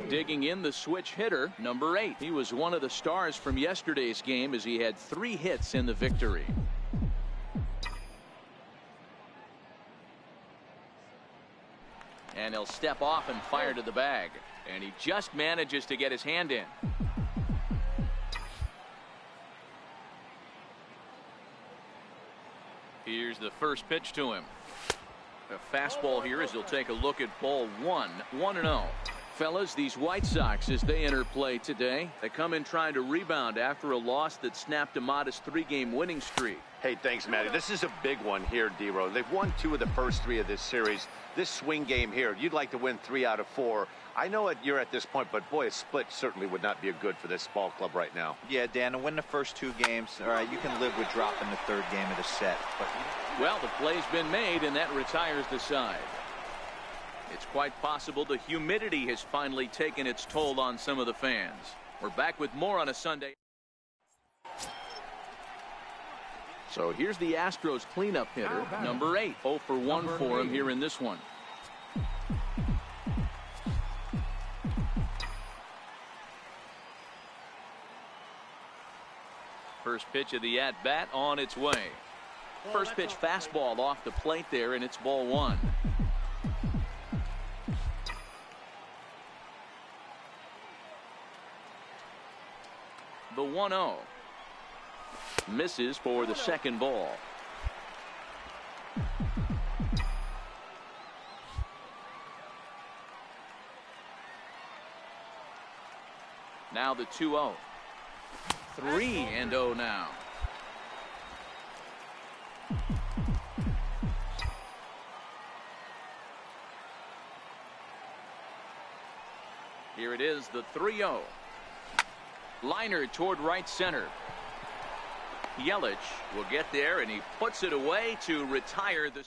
Digging in, the switch hitter, number 8. He was one of the stars from yesterday's game as he had 3 hits in the victory. And he'll step off and fire to the bag. And he just manages to get his hand in. Here's the first pitch to him. A fastball here as he'll take a look at ball 1. 1-0. Fellas, these White Sox, as they enter play today, they come in trying to rebound after a loss that snapped a modest 3-game winning streak. Hey, thanks, Matty. This is a big one here, D-Row. They've won 2 of the first 3 of this series. This swing game here, you'd like to win 3 out of 4. I know you're at this point, but boy, a split certainly would not be a good for this ball club right now. Yeah, Dan, to win the first 2 games, all right, you can live with dropping the 3rd game of the set. But well, the play's been made, and that retires the side. It's quite possible the humidity has finally taken its toll on some of the fans. We're back with more on a Sunday. So here's the Astros cleanup hitter, number 8. 0 for 1 for him here in this one. First pitch of the at-bat on its way. First pitch fastball off the plate there, and it's ball 1. The 1-0. Misses for the second ball. Now the 2-0. 3-0 now. Here it is, the 3-0. Liner toward right center. Yelich will get there, and he puts it away to retire the.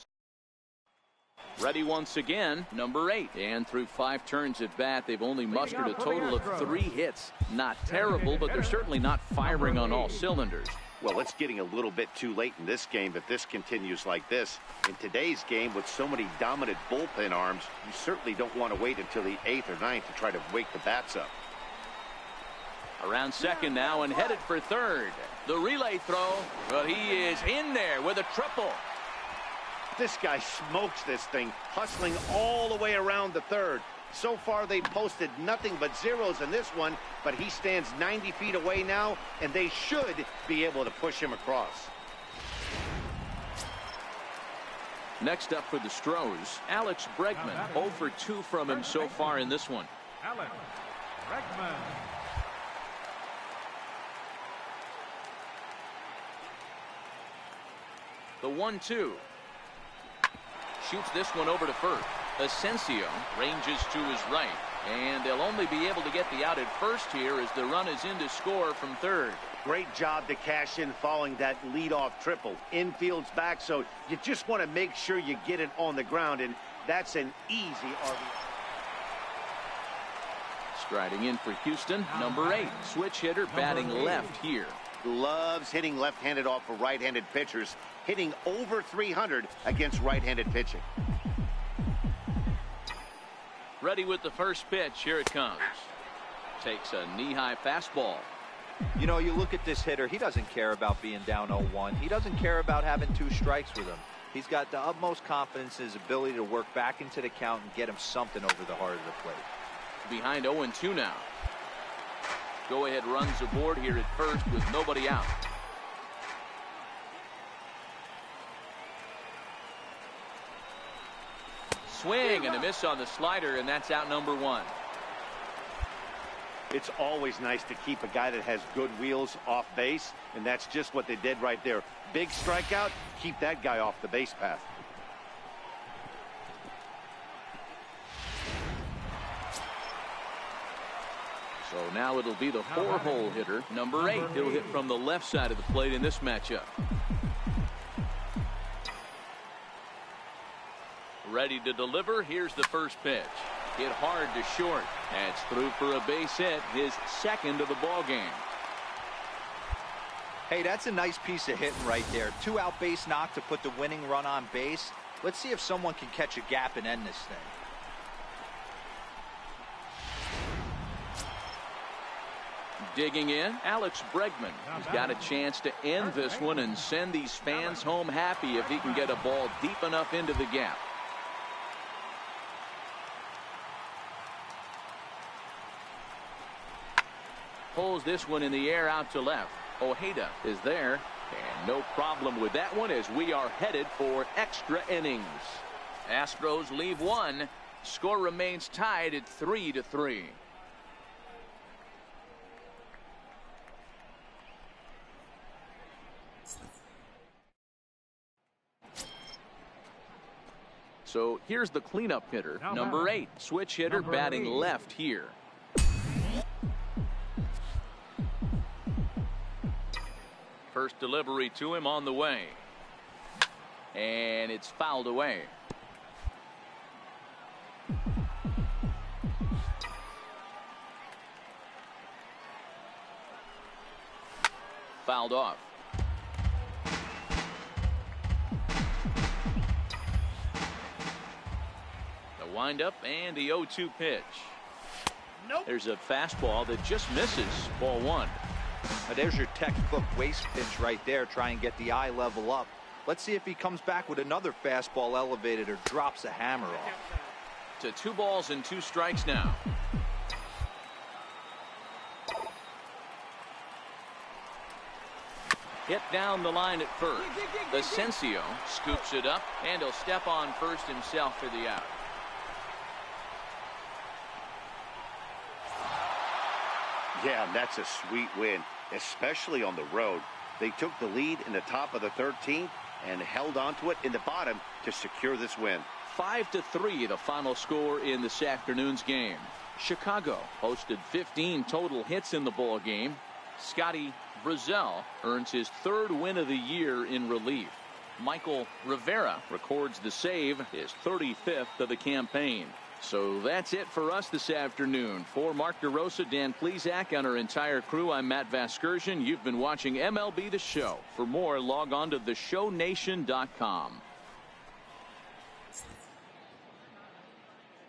Ready once again, number 8. And through 5 turns at bat, they've only mustered a total of 3 hits. Not terrible, but they're certainly not firing on all cylinders. Well, it's getting a little bit too late in this game if this continues like this. In today's game, with so many dominant bullpen arms, you certainly don't want to wait until the 8th or 9th to try to wake the bats up. Around second now and headed for third. The relay throw, but he is in there with a triple. This guy smokes this thing, hustling all the way around the third. So far, they posted nothing but zeros in this one, but he stands 90 feet away now, and they should be able to push him across. Next up for the Stros, Alex Bregman. 0 for 2 from him so far in this one. Alex Bregman. The 1-2. Shoots this one over to first. Asensio ranges to his right, and they'll only be able to get the out at first here as the run is in to score from third. Great job to cash in following that leadoff triple. Infield's back, so you just want to make sure you get it on the ground, and that's an easy RBI. Striding in for Houston, number 8. Switch hitter batting left here. Loves hitting left-handed off of right-handed pitchers, hitting over 300 against right-handed pitching. Ready with the first pitch. Here it comes. Takes a knee-high fastball. You know, you look at this hitter, he doesn't care about being down 0-1. He doesn't care about having 2 strikes with him. He's got the utmost confidence in his ability to work back into the count and get him something over the heart of the plate. Behind 0-2 now. Go-ahead runs aboard here at first with nobody out. Swing and a miss on the slider, and that's out number 1. It's always nice to keep a guy that has good wheels off base, and that's just what they did right there. Big strikeout, keep that guy off the base path. So now it'll be the 4-hole hitter, number 8. He'll hit from the left side of the plate in this matchup. Ready to deliver. Here's the first pitch. Hit hard to short. That's through for a base hit, his 2nd of the ball game. Hey, that's a nice piece of hitting right there. 2-out base knock to put the winning run on base. Let's see if someone can catch a gap and end this thing. Digging in, Alex Bregman. He's got a chance to end this one and send these fans home happy if he can get a ball deep enough into the gap. Pulls this one in the air out to left. Ojeda is there, and no problem with that one as we are headed for extra innings. Astros leave one. Score remains tied at 3-3. So here's the cleanup hitter, number 8, switch hitter batting left here. First delivery to him on the way. And it's fouled away. Fouled off. The windup and the 0-2 pitch. Nope. There's a fastball that just misses. Ball 1. Now there's your textbook waste pitch right there. Try and get the eye level up. Let's see if he comes back with another fastball elevated or drops a hammer off. To 2 balls and 2 strikes now. Hit down the line at first. Asensio scoops it up, and he'll step on first himself for the out. Yeah, that's a sweet win, especially on the road. They took the lead in the top of the 13th and held on to it in the bottom to secure this win. 5-3 the final score in this afternoon's game. Chicago posted 15 total hits in the ball game. Scotty Brazel earns his 3rd win of the year in relief. Michael Rivera records the save, his 35th of the campaign. So that's it for us this afternoon. For Mark DeRosa, Dan Plesac, and our entire crew, I'm Matt Vasgersian. You've been watching MLB The Show. For more, log on to theshownation.com.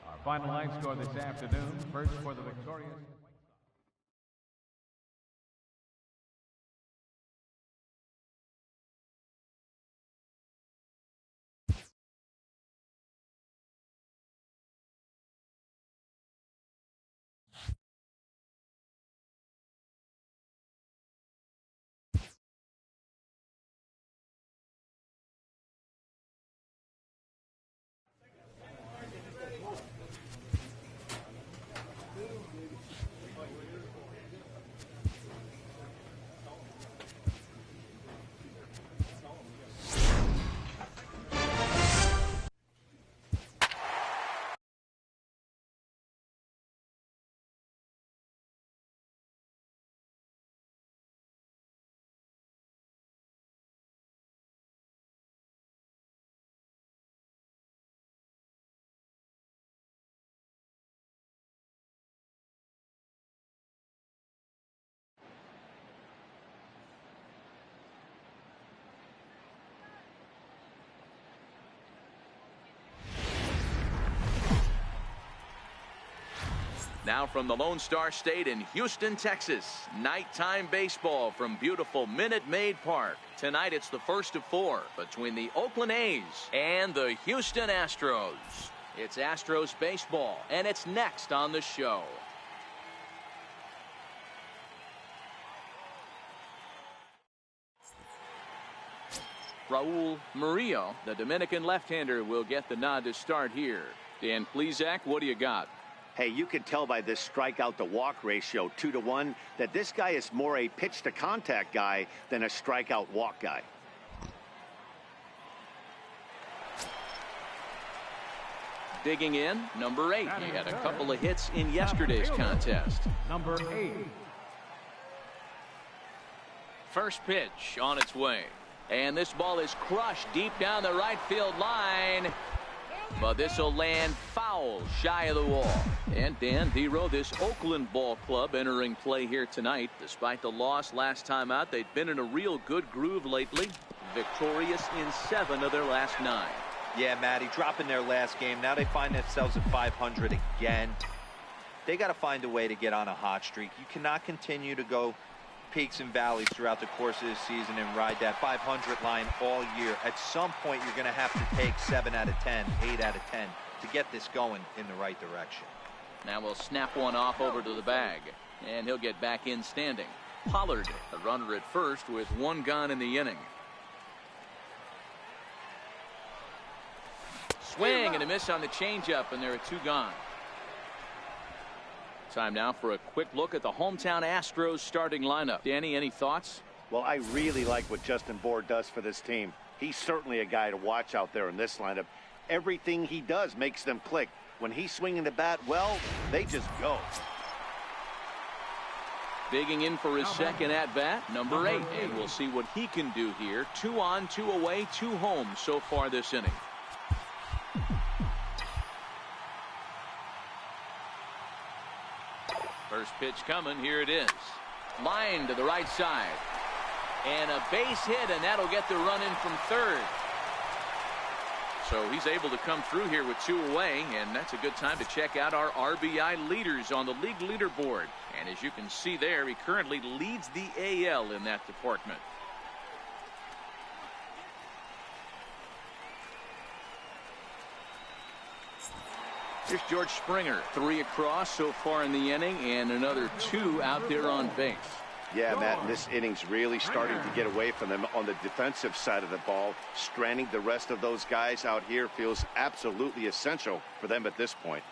Our final line score this afternoon. First for the victorious. Now from the Lone Star State in Houston, Texas, nighttime baseball from beautiful Minute Maid Park. Tonight it's the first of 4 between the Oakland A's and the Houston Astros. It's Astros baseball, and it's next on the show. Raul Murillo, the Dominican left-hander, will get the nod to start here. Dan Plesac, what do you got? Hey, you can tell by this strikeout to walk ratio 2-to-1 that this guy is more a pitch to contact guy than a strikeout walk guy. Digging in, number 8. He had a couple of hits in yesterday's contest. Number 8. First pitch on its way. And this ball is crushed deep down the right field line. But this will land foul shy of the wall. And Dan Dero, this Oakland ball club entering play here tonight. Despite the loss last time out, they've been in a real good groove lately. Victorious in 7 of their last 9. Yeah, Matty, dropping their last game. Now they find themselves at 500 again. They got to find a way to get on a hot streak. You cannot continue to go peaks and valleys throughout the course of this season and ride that 500 line all year. At some point, you're going to have to take 7 out of 10, 8 out of 10 to get this going in the right direction. Now we'll snap one off over to the bag, and he'll get back in standing. Pollard, the runner at first with 1 gone in the inning. Swing and a miss on the changeup, and there are 2 gone. Time now for a quick look at the hometown Astros starting lineup. Danny, any thoughts? Well, I really like what Justin Bour does for this team. He's certainly a guy to watch out there in this lineup. Everything he does makes them click. When he's swinging the bat, well, they just go. Digging in for his second at-bat, number 8. And we'll see what he can do here. 2 on, 2 away, 2 home so far this inning. First pitch coming. Here it is. Line to the right side. And a base hit, and that'll get the run in from third. So he's able to come through here with 2 away, and that's a good time to check out our RBI leaders on the league leaderboard. And as you can see there, he currently leads the AL in that department. Here's George Springer. 3 across so far in the inning, and another 2 out there on base. Yeah, Matt, and this inning's really starting to get away from them on the defensive side of the ball. Stranding the rest of those guys out here feels absolutely essential for them at this point.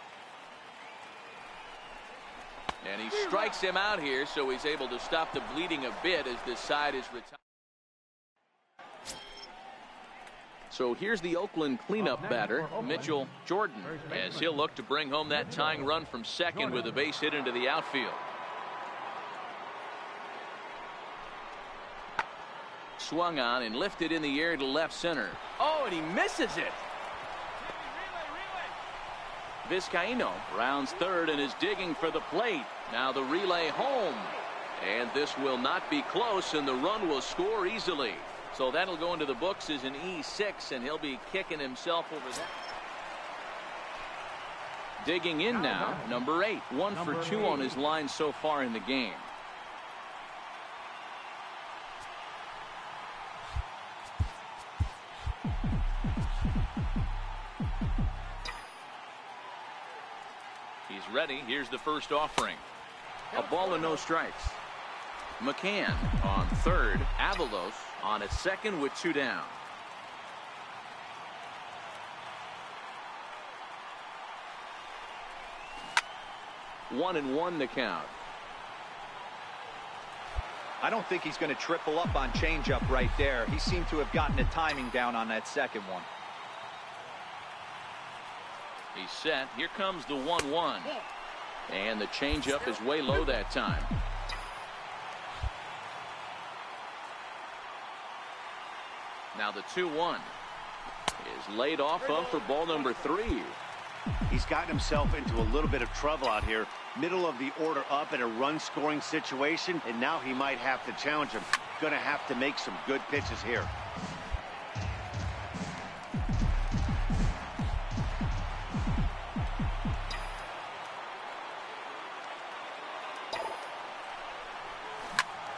And he strikes him out here, so he's able to stop the bleeding a bit as this side is retired. So here's the Oakland cleanup batter, Mitchell Jordan, as he'll look to bring home that tying run from second with a base hit into the outfield. Swung on and lifted in the air to left center. Oh, and he misses it. Vizcaino rounds third and is digging for the plate. Now the relay home. And this will not be close, and the run will score easily. So that'll go into the books as an E6, and he'll be kicking himself over that. Digging in now, number 8. 1 for 2 on his line so far in the game. He's ready. Here's the first offering. A ball and no strikes. McCann on third. Avalos on at second with 2 down. One and one the count. I don't think he's going to triple up on changeup right there. He seemed to have gotten the timing down on that second one. He's set. Here comes the 1-1. And the changeup is way low that time. Now the 2-1 is laid off of for ball number 3. He's gotten himself into a little bit of trouble out here. Middle of the order up in a run-scoring situation, and now he might have to challenge him. Going to have to make some good pitches here.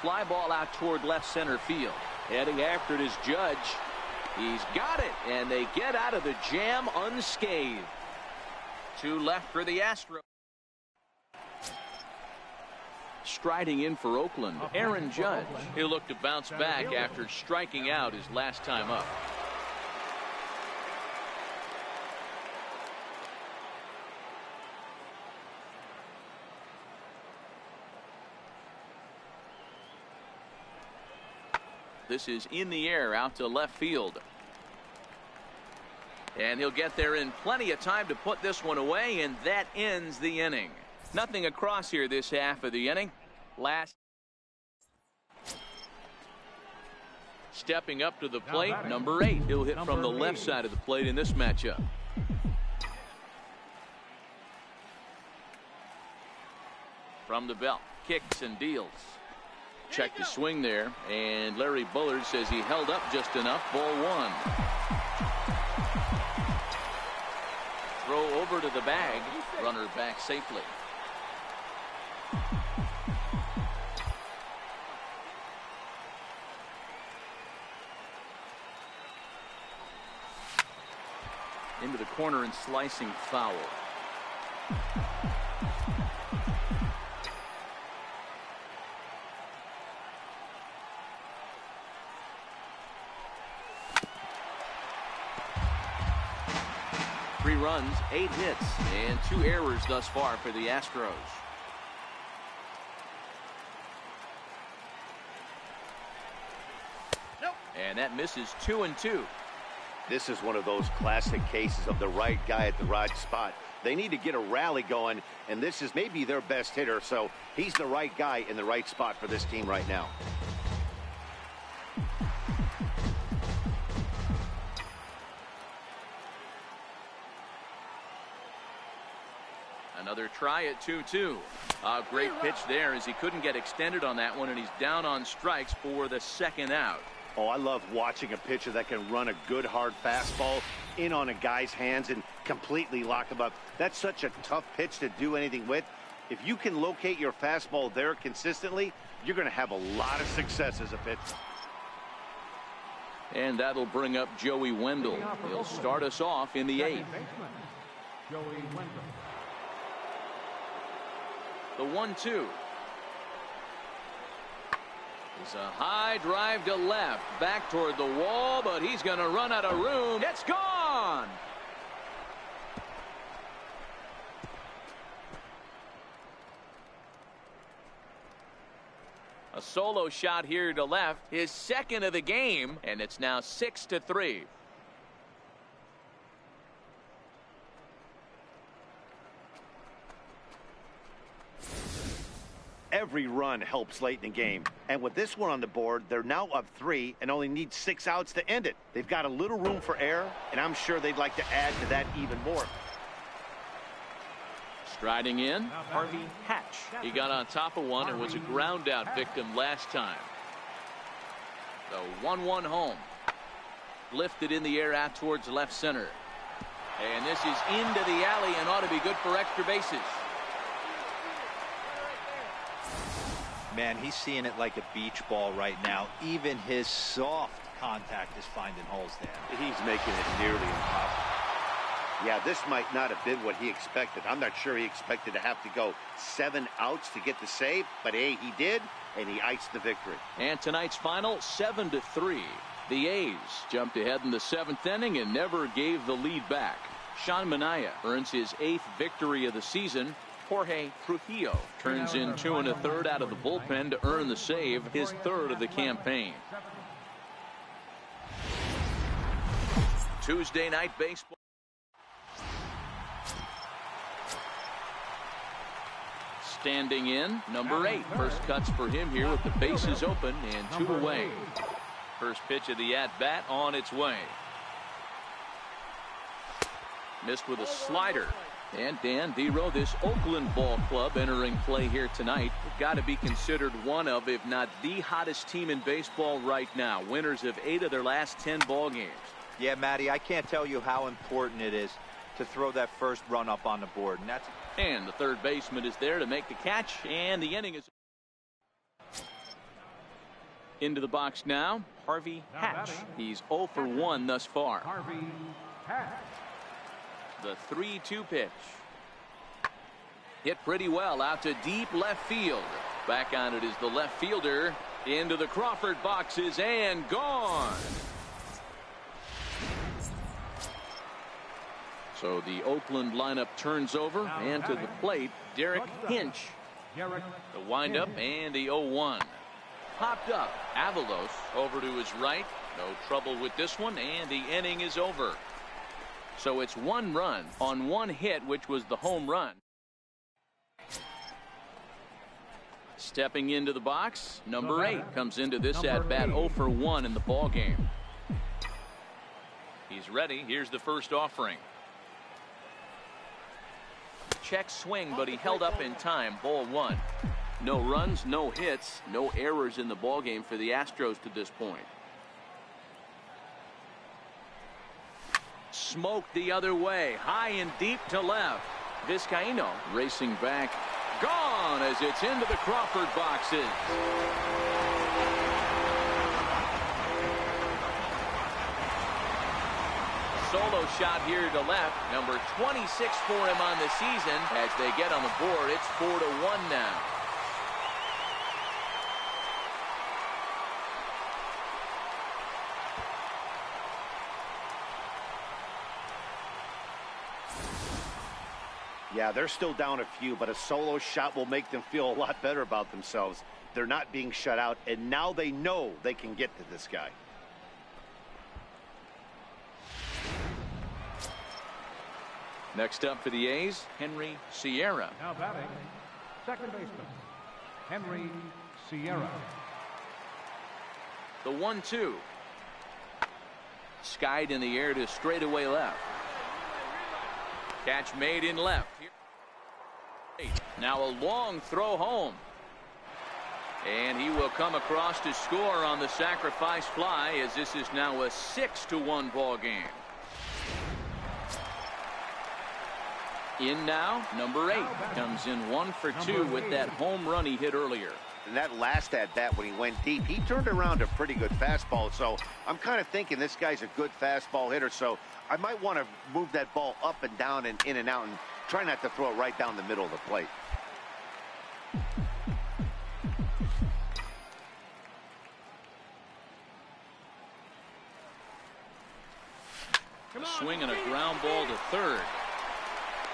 Fly ball out toward left center field. Heading after it is Judge. He's got it, and they get out of the jam unscathed. 2 left for the Astros. Striding in for Oakland, Aaron Judge. He'll look to bounce back after striking out his last time up. This is in the air out to left field. And he'll get there in plenty of time to put this one away, and that ends the inning. Nothing across here this half of the inning. Last. Stepping up to the plate, number 8. He'll hit from the left side of the plate in this matchup. From the belt, kicks and deals. Check the swing there, and Larry Bullard says he held up just enough. Ball 1. Throw over to the bag. Runner back safely. Into the corner and slicing foul. Three runs, 8 hits, and 2 errors thus far for the Astros. Nope. And that misses 2-2. This is one of those classic cases of the right guy at the right spot. They need to get a rally going, and this is maybe their best hitter, so he's the right guy in the right spot for this team right now. Another try at 2-2. A great pitch there as he couldn't get extended on that one, and he's down on strikes for the second out. Oh, I love watching a pitcher that can run a good hard fastball in on a guy's hands and completely lock him up. That's such a tough pitch to do anything with. If you can locate your fastball there consistently, you're going to have a lot of success as a pitcher. And that'll bring up Joey Wendle. He'll start us off in the 8th. Joey Wendle. The 1-2. It's a high drive to left, back toward the wall, but he's going to run out of room. It's gone. A solo shot here to left, his second of the game, and it's now 6-3. Every run helps late in the game, and with this one on the board, they're now up 3 and only need 6 outs to end it. They've got a little room for error, and I'm sure they'd like to add to that even more. Striding in, Harvey Hatch. He got on top of one and was a ground out victim last time. The 1-1 home. Lifted in the air out towards left center. And this is into the alley and ought to be good for extra bases. Man, he's seeing it like a beach ball right now. Even his soft contact is finding holes there. He's making it nearly impossible. Yeah, this might not have been what he expected. I'm not sure he expected to have to go 7 outs to get the save, but hey, he did, and he iced the victory. And tonight's final, 7-3. The A's jumped ahead in the 7th inning and never gave the lead back. Sean Manaea earns his 8th victory of the season. Jorge Trujillo turns in 2 1/3 out of the bullpen to earn the save, his 3rd of the campaign. Tuesday night baseball. Standing in, number 8. First cuts for him here with the bases open and 2 away. First pitch of the at-bat on its way. Missed with a slider. And Dan Dero, this Oakland ball club entering play here tonight, got to be considered one of, if not the hottest team in baseball right now. Winners of 8 of their last 10 ball games. Yeah, Matty, I can't tell you how important it is to throw that first run up on the board. And the third baseman is there to make the catch, and the inning is into the box now. Harvey Hatch. He's 0 for 1 thus far. Harvey Hatch. The 3-2 pitch. Hit pretty well out to deep left field. Back on it is the left fielder. Into the Crawford boxes and gone. So the Oakland lineup turns over, and to the plate, Derek Hinch. The windup and the 0-1. Popped up. Avalos over to his right. No trouble with this one, and the inning is over. So it's 1 run on 1 hit, which was the home run. Stepping into the box, number 8 comes into this at-bat 0 for 1 in the ball game. He's ready. Here's the first offering. Check swing, but he held up in time. Ball 1. No runs, no hits, no errors in the ball game for the Astros to this point. Smoked the other way, high and deep to left. Vizcaino racing back. gone as it's into the Crawford boxes. Solo shot here to left. Number 26 for him on the season. As they get on the board, it's 4-1 now. Yeah, they're still down a few, but a solo shot will make them feel a lot better about themselves. They're not being shut out, and now they know they can get to this guy. Next up for the A's, Henry Sierra. Now batting, second baseman, Henry Sierra. The 1-2. Skied in the air to straightaway left. Catch made in left. Now a long throw home. And he will come across to score on the sacrifice fly, as this is now a 6-1 ball game. In now, number 8 comes in 1 for 2 with that home run he hit earlier. And that last at bat when he went deep, he turned around a pretty good fastball. So I'm kind of thinking this guy's a good fastball hitter. So I might want to move that ball up and down and in and out and try not to throw it right down the middle of the plate. A swing and a ground ball to third.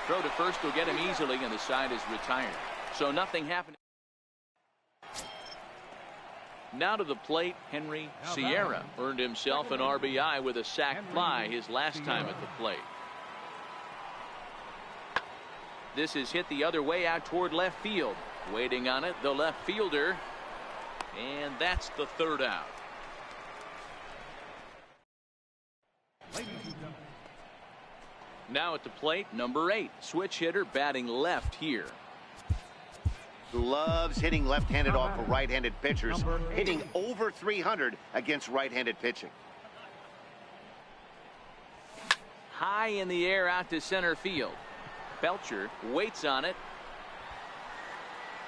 Throw to first will get him easily, and the side is retired. So nothing happened. Now to the plate, Henry Sierra earned himself an RBI with a sac fly his last time at the plate. This is hit the other way out toward left field. Waiting on it, the left fielder. And that's the third out. Now at the plate, number 8, switch hitter batting left here. Loves hitting left-handed off of right-handed pitchers, hitting over 300 against right-handed pitching. High in the air out to center field. Belcher waits on it.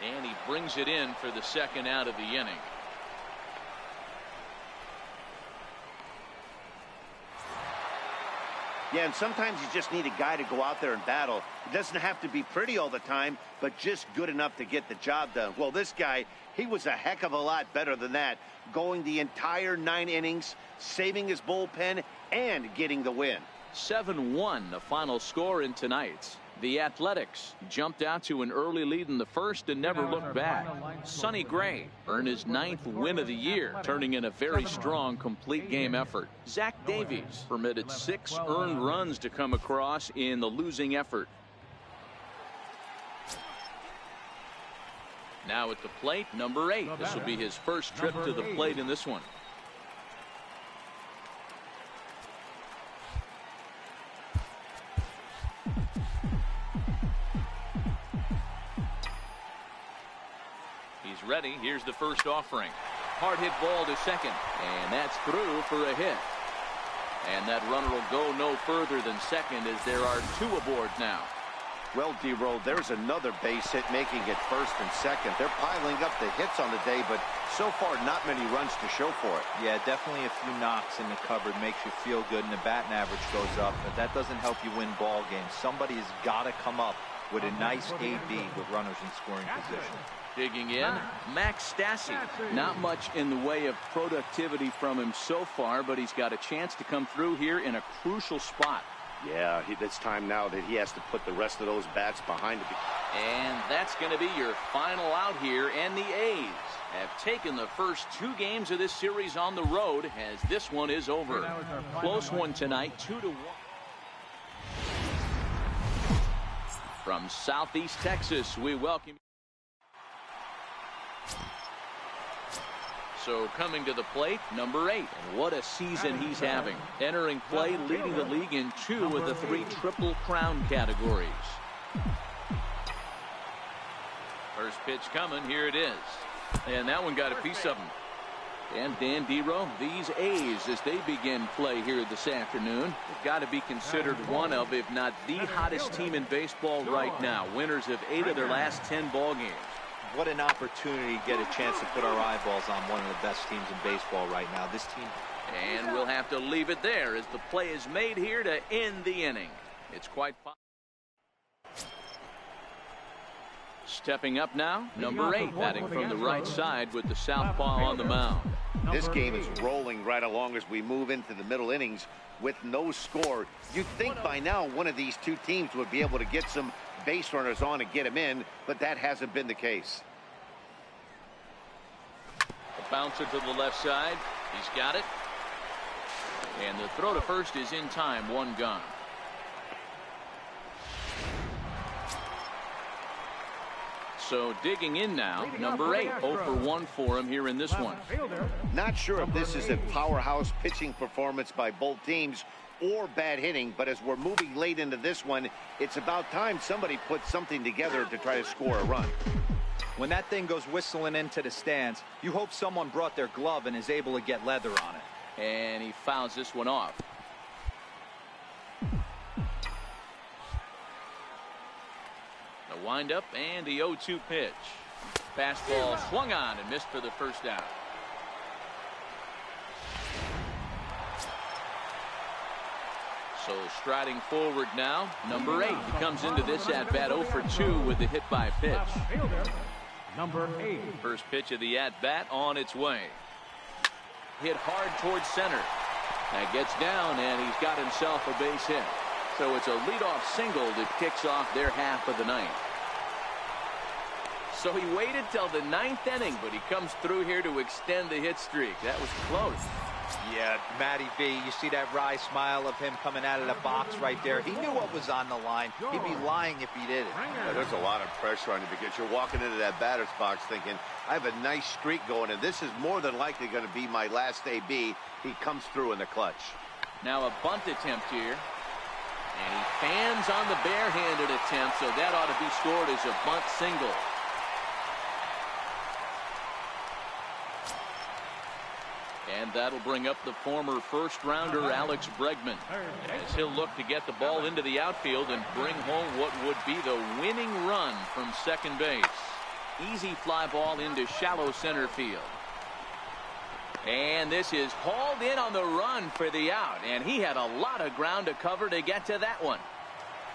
And he brings it in for the second out of the inning. Yeah, and sometimes you just need a guy to go out there and battle. It doesn't have to be pretty all the time, but just good enough to get the job done. Well, this guy, he was a heck of a lot better than that, going the entire 9 innings, saving his bullpen, and getting the win. 7-1 the final score in tonight's. The Athletics jumped out to an early lead in the first and never looked back. Sonny Gray earned his 9th win of the year, turning in a very strong complete game effort. Zach Davies permitted 6 earned runs to come across in the losing effort. Now at the plate, number 8. This will be his first trip to the plate in this one. Ready. Here's the first offering. Hard hit ball to second, and that's through for a hit. And that runner will go no further than second, as there are 2 aboard now. Well, D-Roll, there's another base hit making it first and second. They're piling up the hits on the day, but so far not many runs to show for it. Yeah, definitely a few knocks in the cupboard makes you feel good, and the batting average goes up, but that doesn't help you win ball games. Somebody has got to come up with a nice AB with runners in scoring position. Digging in, Max Stassi. Not much in the way of productivity from him so far, but he's got a chance to come through here in a crucial spot. Yeah, it's time now that he has to put the rest of those bats behind him. And that's going to be your final out here, and the A's have taken the first 2 games of this series on the road, as this one is over. Close one tonight, 2-1. From Southeast Texas, we welcome you. So coming to the plate, number 8. And what a season he's having. Entering play, leading the league in 2 of the 3 Triple Crown categories. First pitch coming, here it is. And that one got a piece of him. And Dan Dero, these A's, as they begin play here this afternoon, have got to be considered one of, if not the hottest team in baseball right now. Winners of 8 of their last 10 ball games. What an opportunity to get a chance to put our eyeballs on one of the best teams in baseball right now. This team. And we'll have to leave it there as the play is made here to end the inning. It's quite possible. Stepping up now, number 8, batting from the right side with the southpaw on the mound. This game is rolling right along as we move into the middle innings with no score. You'd think by now one of these two teams would be able to get some base runners on and get them in, but that hasn't been the case. A bouncer to the left side. He's got it. And the throw to first is in time, 1 gone. So digging in now, number 8, 0 for 1 for him here in this one. Not sure if this is a powerhouse pitching performance by both teams or bad hitting, but as we're moving late into this one, it's about time somebody put something together to try to score a run. When that thing goes whistling into the stands, you hope someone brought their glove and is able to get leather on it. And he fouls this one off. The windup and the 0-2 pitch. Fastball swung on and missed for the first out. So striding forward now, number 8. He comes into this at-bat 0 for 2 with the hit by pitch. Number 8. First pitch of the at-bat on its way. Hit hard towards center. That gets down, and he's got himself a base hit. So it's a leadoff single that kicks off their half of the ninth. So he waited till the 9th inning, but he comes through here to extend the hit streak. That was close. Yeah, Matty V, you see that wry smile of him coming out of the box right there. He knew what was on the line. He'd be lying if he did it. Yeah, there's a lot of pressure on you because you're walking into that batter's box thinking, I have a nice streak going, and this is more than likely going to be my last AB. He comes through in the clutch. Now a bunt attempt here. And he fans on the barehanded attempt, so that ought to be scored as a bunt single. And that'll bring up the former first-rounder Alex Bregman as he'll look to get the ball into the outfield and bring home what would be the winning run from second base. Easy fly ball into shallow center field. And this is hauled in on the run for the out, and he had a lot of ground to cover to get to that one.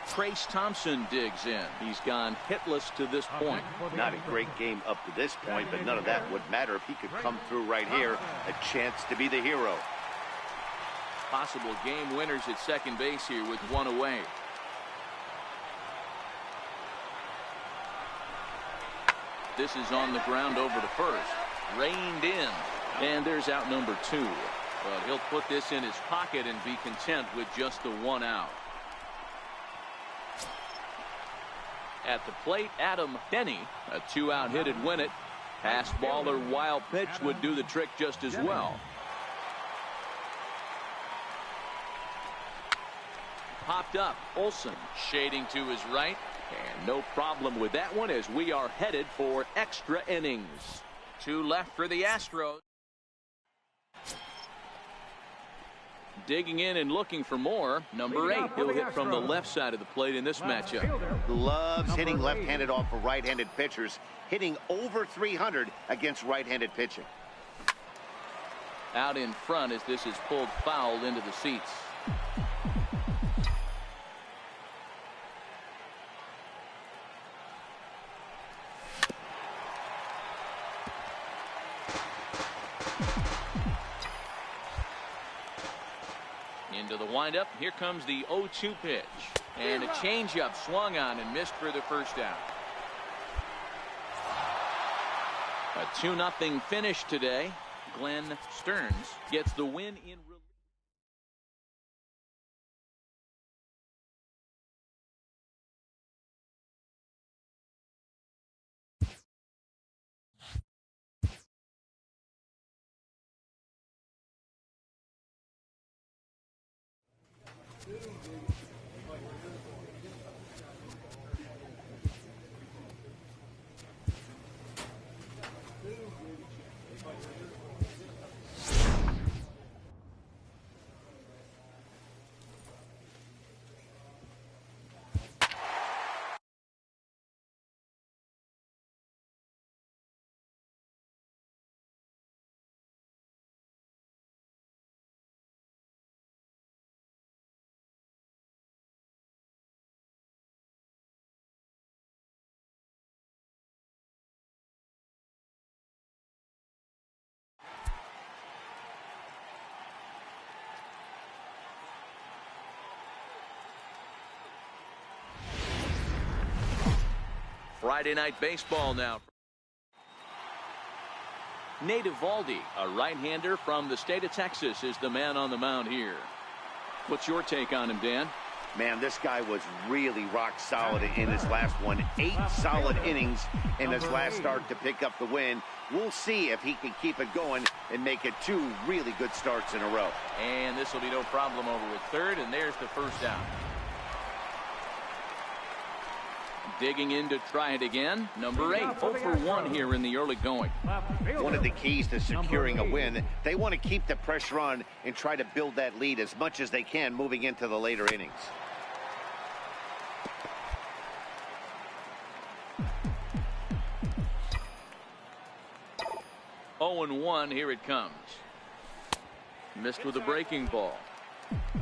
Trace Thompson digs in. He's gone hitless to this point. Not a great game up to this point, but none of that would matter if he could come through right here. A chance to be the hero. Possible game winners at second base here with 1 away. This is on the ground over to first. Reined in. And there's out number 2. But he'll put this in his pocket and be content with just the 1 out. At the plate, Adam Denny, a 2-out hit'd win it. Pass ball or wild pitch would do the trick just as well. Popped up. Olsen shading to his right. And no problem with that one as we are headed for extra innings. 2 left for the Astros. Digging in and looking for more. Number 8. He'll hit from the left side of the plate in this matchup. Loves hitting left-handed off of right-handed pitchers. Hitting over 300 against right-handed pitching. Out in front as this is pulled foul into the seats. Into the windup. Here comes the 0-2 pitch. And a changeup swung on and missed for the first out. A 2-0 finish today. Glenn Stearns gets the win in relief. Friday Night Baseball now. Nate Eovaldi, a right-hander from the state of Texas, is the man on the mound here. What's your take on him, Dan? Man, this guy was really rock solid in his last one. 8 solid innings in his last start to pick up the win. We'll see if he can keep it going and make it 2 really good starts in a row. And this will be no problem over at third, and there's the first out. Digging in to try it again. Number 8, 0 for 1 here in the early going. One of the keys to securing a win, they want to keep the pressure on and try to build that lead as much as they can moving into the later innings. Oh and 1, here it comes. Missed with a breaking ball.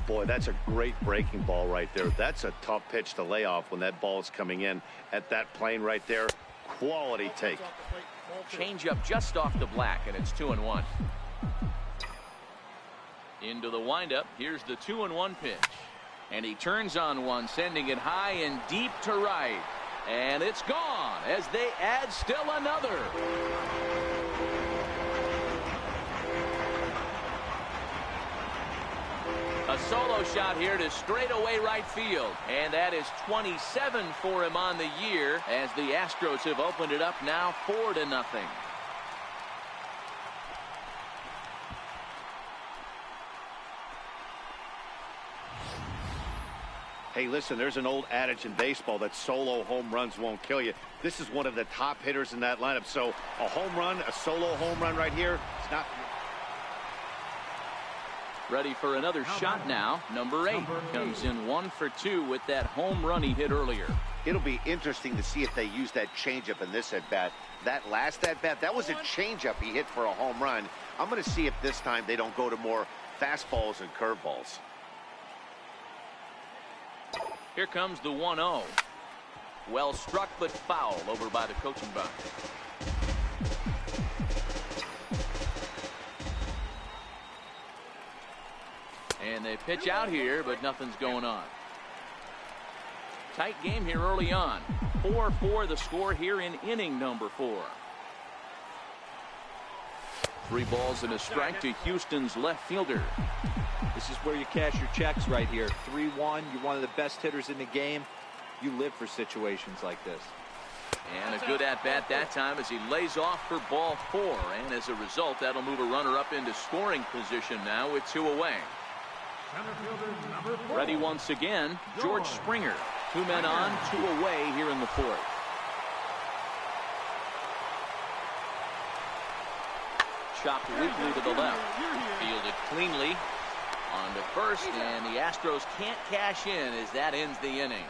Boy, that's a great breaking ball right there. That's a tough pitch to lay off when that ball is coming in at that plane right there. Quality take. Change up just off the black, and it's 2-1. Into the windup. Here's the 2-1 pitch. And he turns on one, sending it high and deep to right. And it's gone as they add still another. A solo shot here to straightaway right field. And that is 27 for him on the year as the Astros have opened it up now 4-0. Hey, listen, there's an old adage in baseball that solo home runs won't kill you. This is one of the top hitters in that lineup. So a home run, a solo home run right here, it's not... Ready for another shot now. Number 8 comes in 1 for 2 with that home run he hit earlier. It'll be interesting to see if they use that changeup in this at-bat. That last at-bat, that was a changeup he hit for a home run. I'm going to see if this time they don't go to more fastballs and curveballs. Here comes the 1-0. Well struck but foul over by the coaching box. And they pitch out here, but nothing's going on. Tight game here early on. 4-4 the score here in inning number 4. 3 balls and a strike to Houston's left fielder. This is where you cash your checks right here. 3-1. You're one of the best hitters in the game. You live for situations like this. And a good at-bat that time as he lays off for ball 4. And as a result, that'll move a runner up into scoring position now with 2 away. Ready once again, George Springer. 2 men on, 2 away here in the 4th. Chopped weakly to the left. Fielded cleanly on to first, and the Astros can't cash in as that ends the inning.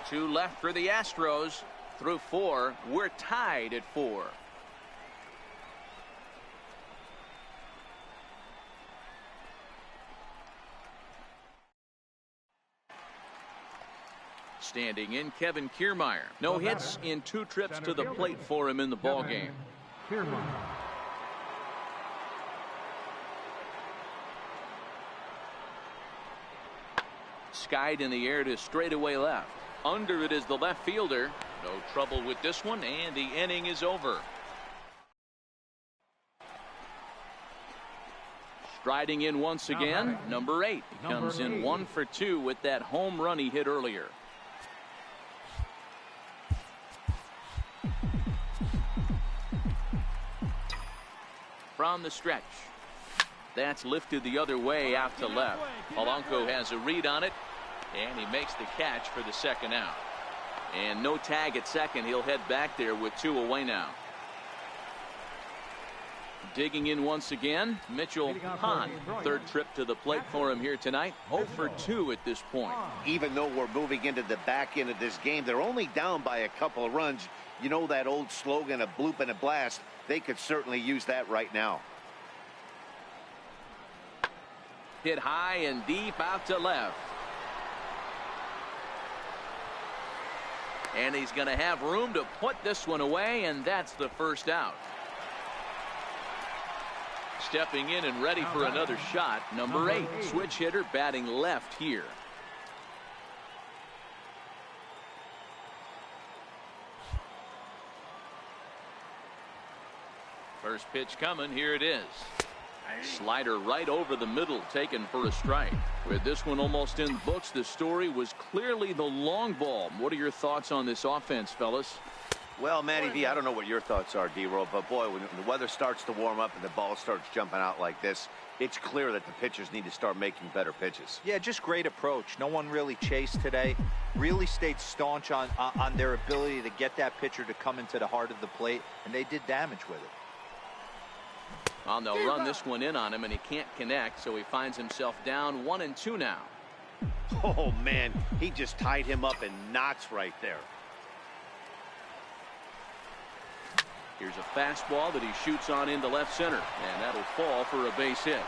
2 left for the Astros. Through 4, we're tied at 4. Standing in, Kevin Kiermaier. No hits in 2 trips to the plate for him in the ball game. Skied in the air to straightaway left. Under it is the left fielder. No trouble with this one, and the inning is over. Striding in once again, number 8. He comes in 1 for 2 with that home run he hit earlier. From the stretch. That's lifted the other way out to left. Polanco has a read on it, and he makes the catch for the second out. And no tag at second. He'll head back there with 2 away now. Digging in once again, Mitchell Hahn. 3rd trip to the plate for him here tonight. 0 for 2 at this point. Even though we're moving into the back end of this game, they're only down by a couple of runs. You know that old slogan, a bloop and a blast. They could certainly use that right now. Hit high and deep out to left. And he's going to have room to put this one away, and that's the first out. Stepping in and ready for another shot, number 8, switch hitter batting left here. First pitch coming. Here it is. Slider right over the middle, taken for a strike. With this one almost in the books, the story was clearly the long ball. What are your thoughts on this offense, fellas? Well, Matty V, I don't know what your thoughts are, D-Roll, but boy, when the weather starts to warm up and the ball starts jumping out like this, it's clear that the pitchers need to start making better pitches. Yeah, just great approach. No one really chased today. Really stayed staunch on their ability to get that pitcher to come into the heart of the plate, and they did damage with it. Well, they'll run this one in on him, and he can't connect, so he finds himself down 1-2 now. Oh, man, he just tied him up in knots right there. Here's a fastball that he shoots on into left center, and that'll fall for a base hit.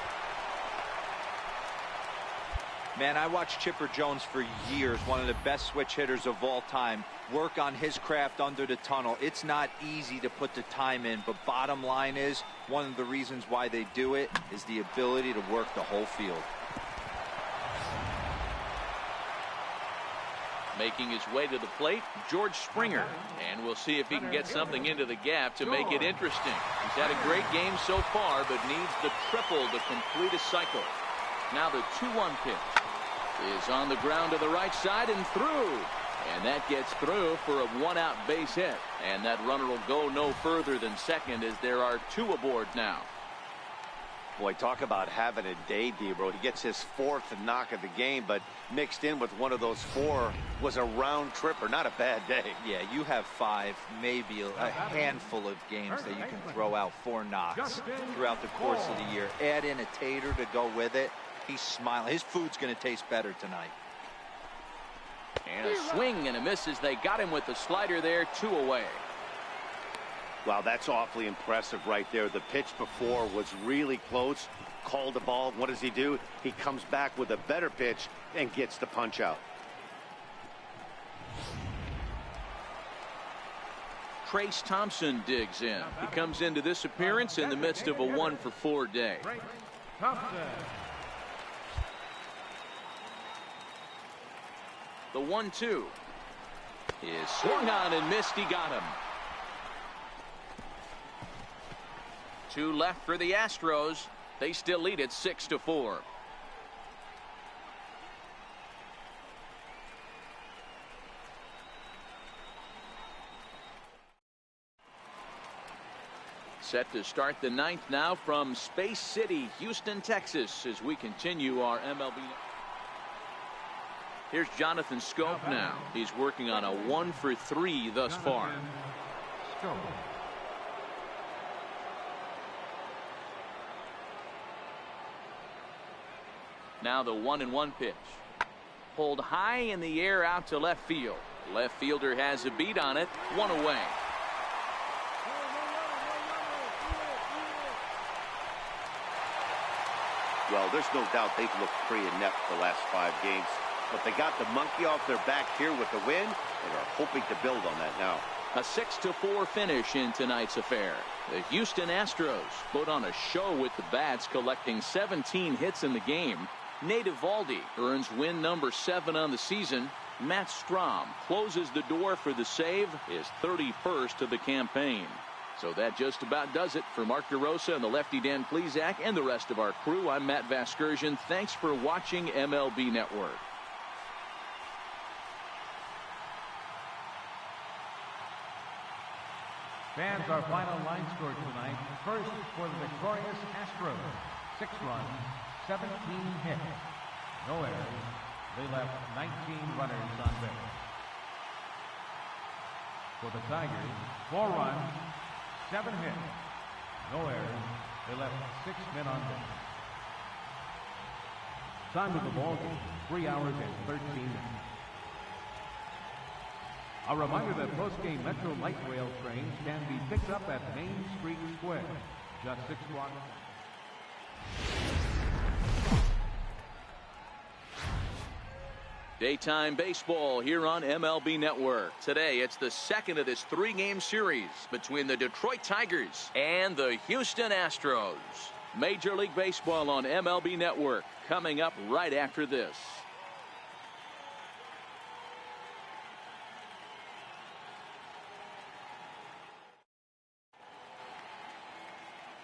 Man, I watched Chipper Jones for years, one of the best switch hitters of all time. Work on his craft under the tunnel. It's not easy to put the time in, but bottom line is, one of the reasons why they do it is the ability to work the whole field. Making his way to the plate, George Springer. And we'll see if he can get something into the gap to make it interesting. He's had a great game so far, but needs the triple to complete a cycle. Now the 2-1 pitch is on the ground to the right side and through. And that gets through for a one-out base hit. And that runner will go no further than second as there are two aboard now. Boy, talk about having a day, D-Bro. He gets his fourth knock of the game, but mixed in with one of those four was a round tripper. Not a bad day. Yeah, you have five, maybe a handful of games that you can throw out 4 knocks throughout the course of the year. Add in a tater to go with it. He's smiling. His food's going to taste better tonight. And a swing and a miss as they got him with the slider there, 2 away. Wow, that's awfully impressive right there. The pitch before was really close. Called the ball. What does he do? He comes back with a better pitch and gets the punch out. Trace Thompson digs in. He comes into this appearance in the midst of a 1-for-4 day. The 1-2 is swung on and missed. He got him. 2 left for the Astros. They still lead it 6-4. Set to start the 9th now from Space City, Houston, Texas, as we continue our MLB. Here's Jonathan Schoop now. He's working on a 1-for-3 thus far. Now the 1-1 pitch. Pulled high in the air out to left field. Left fielder has a beat on it. 1 away. Well, there's no doubt they've looked pretty inept the last 5 games. But they got the monkey off their back here with the win, and are hoping to build on that now. A 6-4 finish in tonight's affair. The Houston Astros put on a show with the bats, collecting 17 hits in the game. Nate Eovaldi earns win number 7 on the season. Matt Strahm closes the door for the save, his 31st of the campaign. So that just about does it. For Mark DeRosa and the lefty Dan Plesac and the rest of our crew, I'm Matt Vasgersian. Thanks for watching MLB Network. Fans, our final line score tonight. First for the victorious Astros. 6 runs, 17 hits. No errors. They left 19 runners on base. For the Tigers, 4 runs, 7 hits. No errors. They left 6 men on base. Time of the ball game, 3 hours and 13 minutes. A reminder that post-game Metro Light Rail trains can be picked up at Main Street Square, just 6 blocks. Daytime baseball here on MLB Network. Today, it's the second of this 3-game series between the Detroit Tigers and the Houston Astros. Major League Baseball on MLB Network coming up right after this.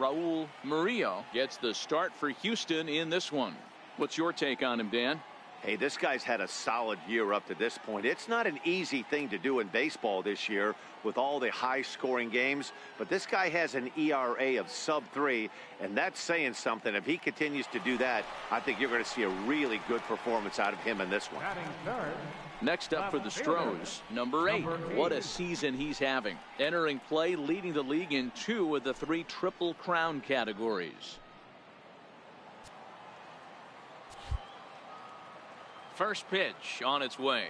Raul Murillo gets the start for Houston in this one. What's your take on him, Dan? Hey, this guy's had a solid year up to this point. It's not an easy thing to do in baseball this year with all the high-scoring games, but this guy has an ERA of sub-3, and that's saying something. If he continues to do that, I think you're going to see a really good performance out of him in this one. Next up for the Stros, number 8. What a season he's having. Entering play, leading the league in 2 of the 3 Triple Crown categories. First pitch on its way.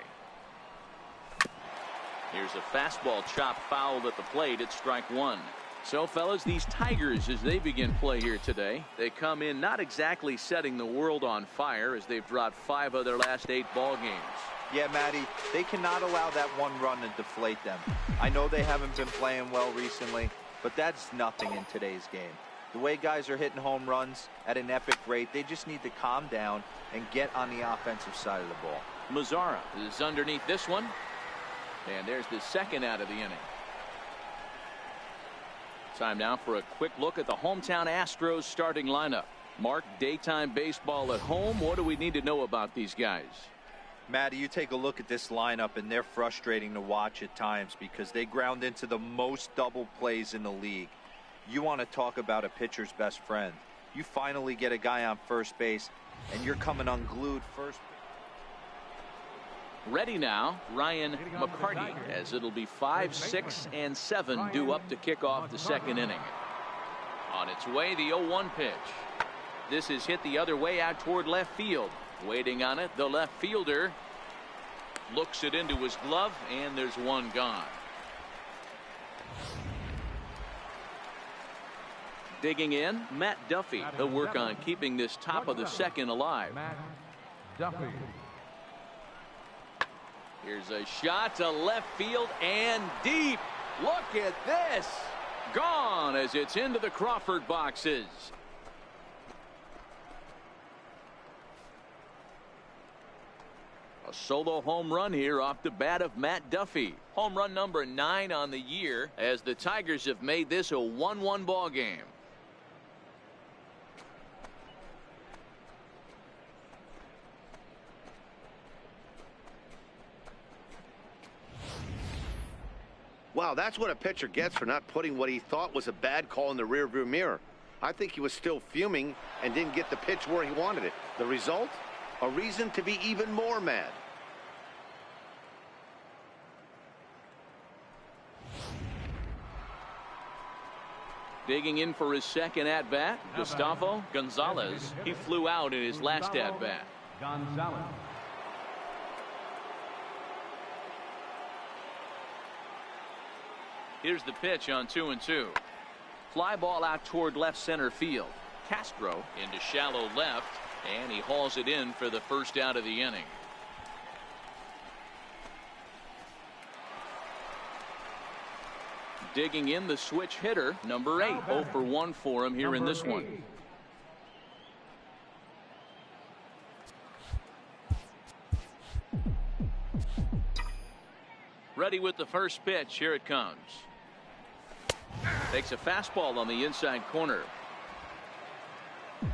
Here's a fastball chop fouled at the plate. It's strike 1. So, fellas, these Tigers, as they begin play here today, they come in not exactly setting the world on fire as they've dropped 5 of their last 8 ball games. Yeah, Matty, they cannot allow that one run to deflate them. I know they haven't been playing well recently, but that's nothing in today's game. The way guys are hitting home runs at an epic rate, they just need to calm down and get on the offensive side of the ball. Mazara is underneath this one. And there's the second out of the inning. Time now for a quick look at the hometown Astros starting lineup. Mark, daytime baseball at home. What do we need to know about these guys? Matty, you take a look at this lineup, and they're frustrating to watch at times because they ground into the most double plays in the league. You want to talk about a pitcher's best friend. You finally get a guy on first base, and you're coming unglued first. Ready now, Ryan McCarty, as it'll be 5, 6, and 7 due up to kick off the second inning. On its way, the 0-1 pitch. This is hit the other way out toward left field. Waiting on it, the left fielder looks it into his glove, and there's one gone. Digging in, Matt Duffy. He'll work on keeping this top of the second alive. Matt Duffy. Here's a shot to left field and deep. Look at this. Gone as it's into the Crawford boxes. A solo home run here off the bat of Matt Duffy. Home run number 9 on the year as the Tigers have made this a 1-1 ball game. Wow, that's what a pitcher gets for not putting what he thought was a bad call in the rearview mirror. I think he was still fuming and didn't get the pitch where he wanted it. The result? A reason to be even more mad. Digging in for his second at-bat, Gustavo Gonzalez. He flew out in his last at-bat. Gonzalez. Here's the pitch on 2-2. Fly ball out toward left center field. Castro into shallow left, and he hauls it in for the first out of the inning. Digging in, the switch hitter, number 8. 0 for 1 for him here in this one. Ready with the first pitch. Here it comes. Takes a fastball on the inside corner. A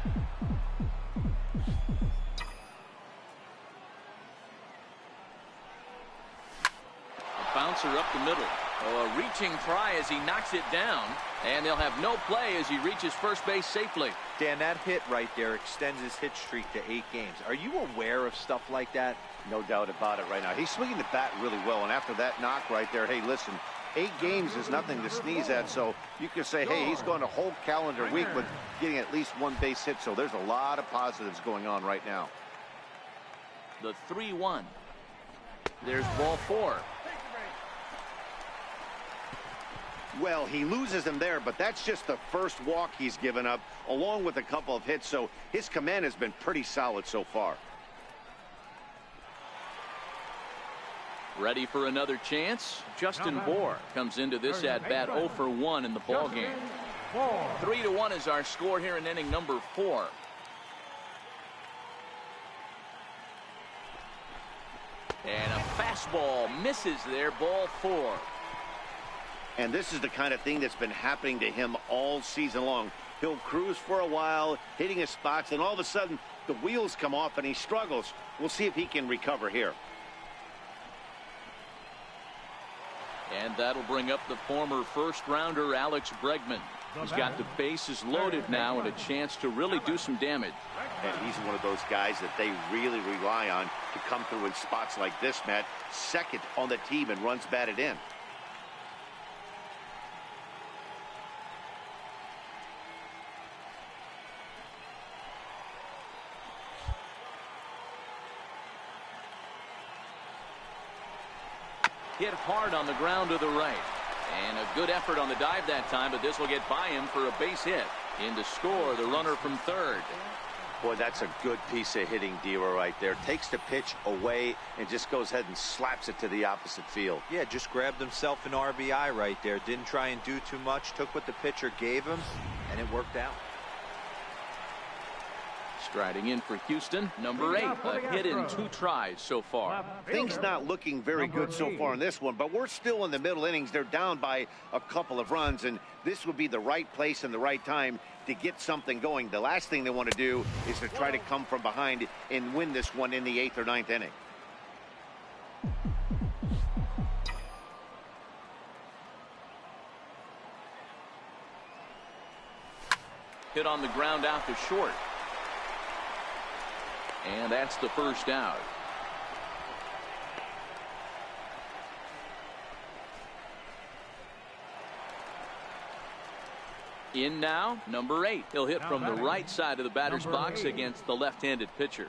bouncer up the middle. Oh, a reaching try as he knocks it down, and they'll have no play as he reaches first base safely. Dan, that hit right there extends his hit streak to 8 games. Are you aware of stuff like that? No doubt about it right now. He's swinging the bat really well, and after that knock right there, hey, listen, 8 games is nothing to sneeze at, so you can say, hey, he's going a whole calendar week with getting at least 1 base hit, so there's a lot of positives going on right now. The 3-1. There's ball 4. Well, he loses him there, but that's just the first walk he's given up, along with a couple of hits, so his command has been pretty solid so far. Ready for another chance? Justin Bour comes into this at-bat 0 for 1 in the ball game. 3-1 is our score here in inning number 4. And a fastball misses there, ball 4. And this is the kind of thing that's been happening to him all season long. He'll cruise for a while, hitting his spots, and all of a sudden, the wheels come off and he struggles. We'll see if he can recover here. And that'll bring up the former first-rounder Alex Bregman. He's got the bases loaded now and a chance to really do some damage. And he's one of those guys that they really rely on to come through in spots like this, Matt. Second on the team and runs batted in. Hit hard on the ground to the right. And a good effort on the dive that time, but this will get by him for a base hit. In to score, the runner from third. Boy, that's a good piece of hitting, Dero, right there. Takes the pitch away and just goes ahead and slaps it to the opposite field. Yeah, just grabbed himself an RBI right there. Didn't try and do too much. Took what the pitcher gave him, and it worked out. Striding in for Houston, number 8, a hit in 2 tries so far. Things not looking very good so far in this one, but we're still in the middle innings. They're down by a couple of runs, and this would be the right place and the right time to get something going. The last thing they want to do is to try to come from behind and win this one in the 8th or 9th inning. Hit on the ground out to short. And that's the first out. In now, number 8. He'll hit from the right side of the batter's box against the left-handed pitcher.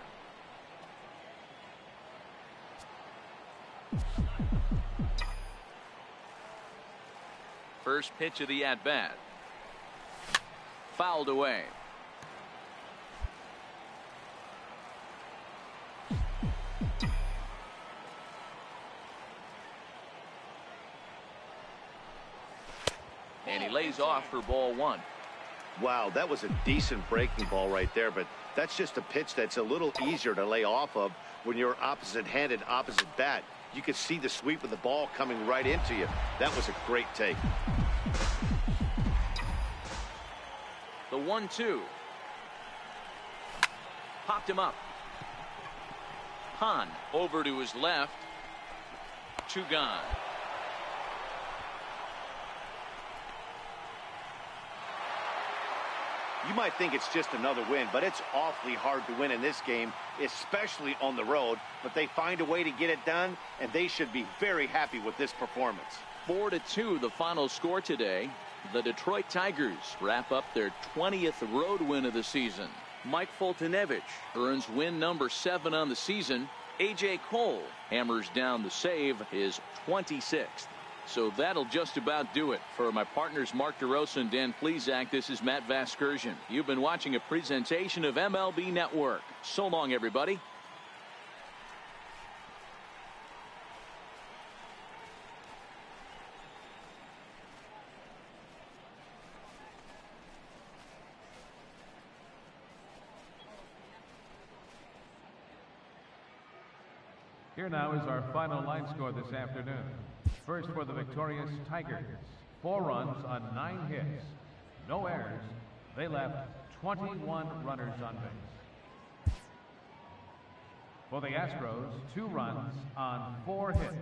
First pitch of the at-bat. Fouled away. And he lays off for ball 1. Wow, that was a decent breaking ball right there, but that's just a pitch that's a little easier to lay off of when you're opposite-handed, opposite bat. You could see the sweep of the ball coming right into you. That was a great take. The 1-2. Popped him up. Hahn over to his left. 2 gone. You might think it's just another win, but it's awfully hard to win in this game, especially on the road. But they find a way to get it done, and they should be very happy with this performance. 4-2 the final score today. The Detroit Tigers wrap up their 20th road win of the season. Mike Foltynewicz earns win number 7 on the season. A.J. Cole hammers down the save, his 26th. So that'll just about do it. For my partners Mark DeRosa and Dan Plesac, this is Matt Vasgersian. You've been watching a presentation of MLB Network. So long, everybody. Here now is our final line score this afternoon. First for the victorious Tigers. 4 runs on 9 hits. No errors. They left 21 runners on base. For the Astros, 2 runs on 4 hits.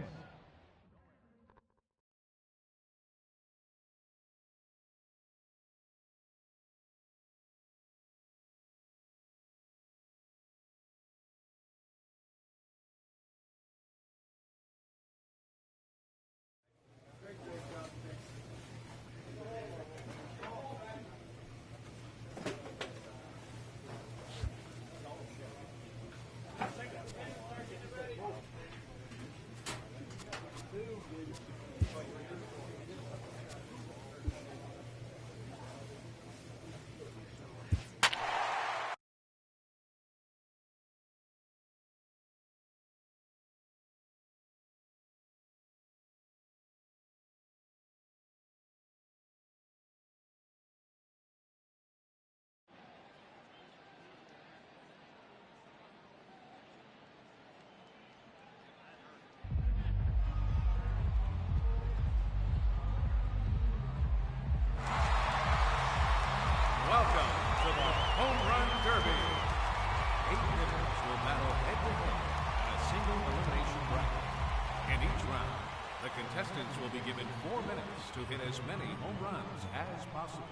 Home Run Derby. 8 hitters will battle head-to-head in a single elimination bracket. In each round, the contestants will be given 4 minutes to hit as many home runs as possible.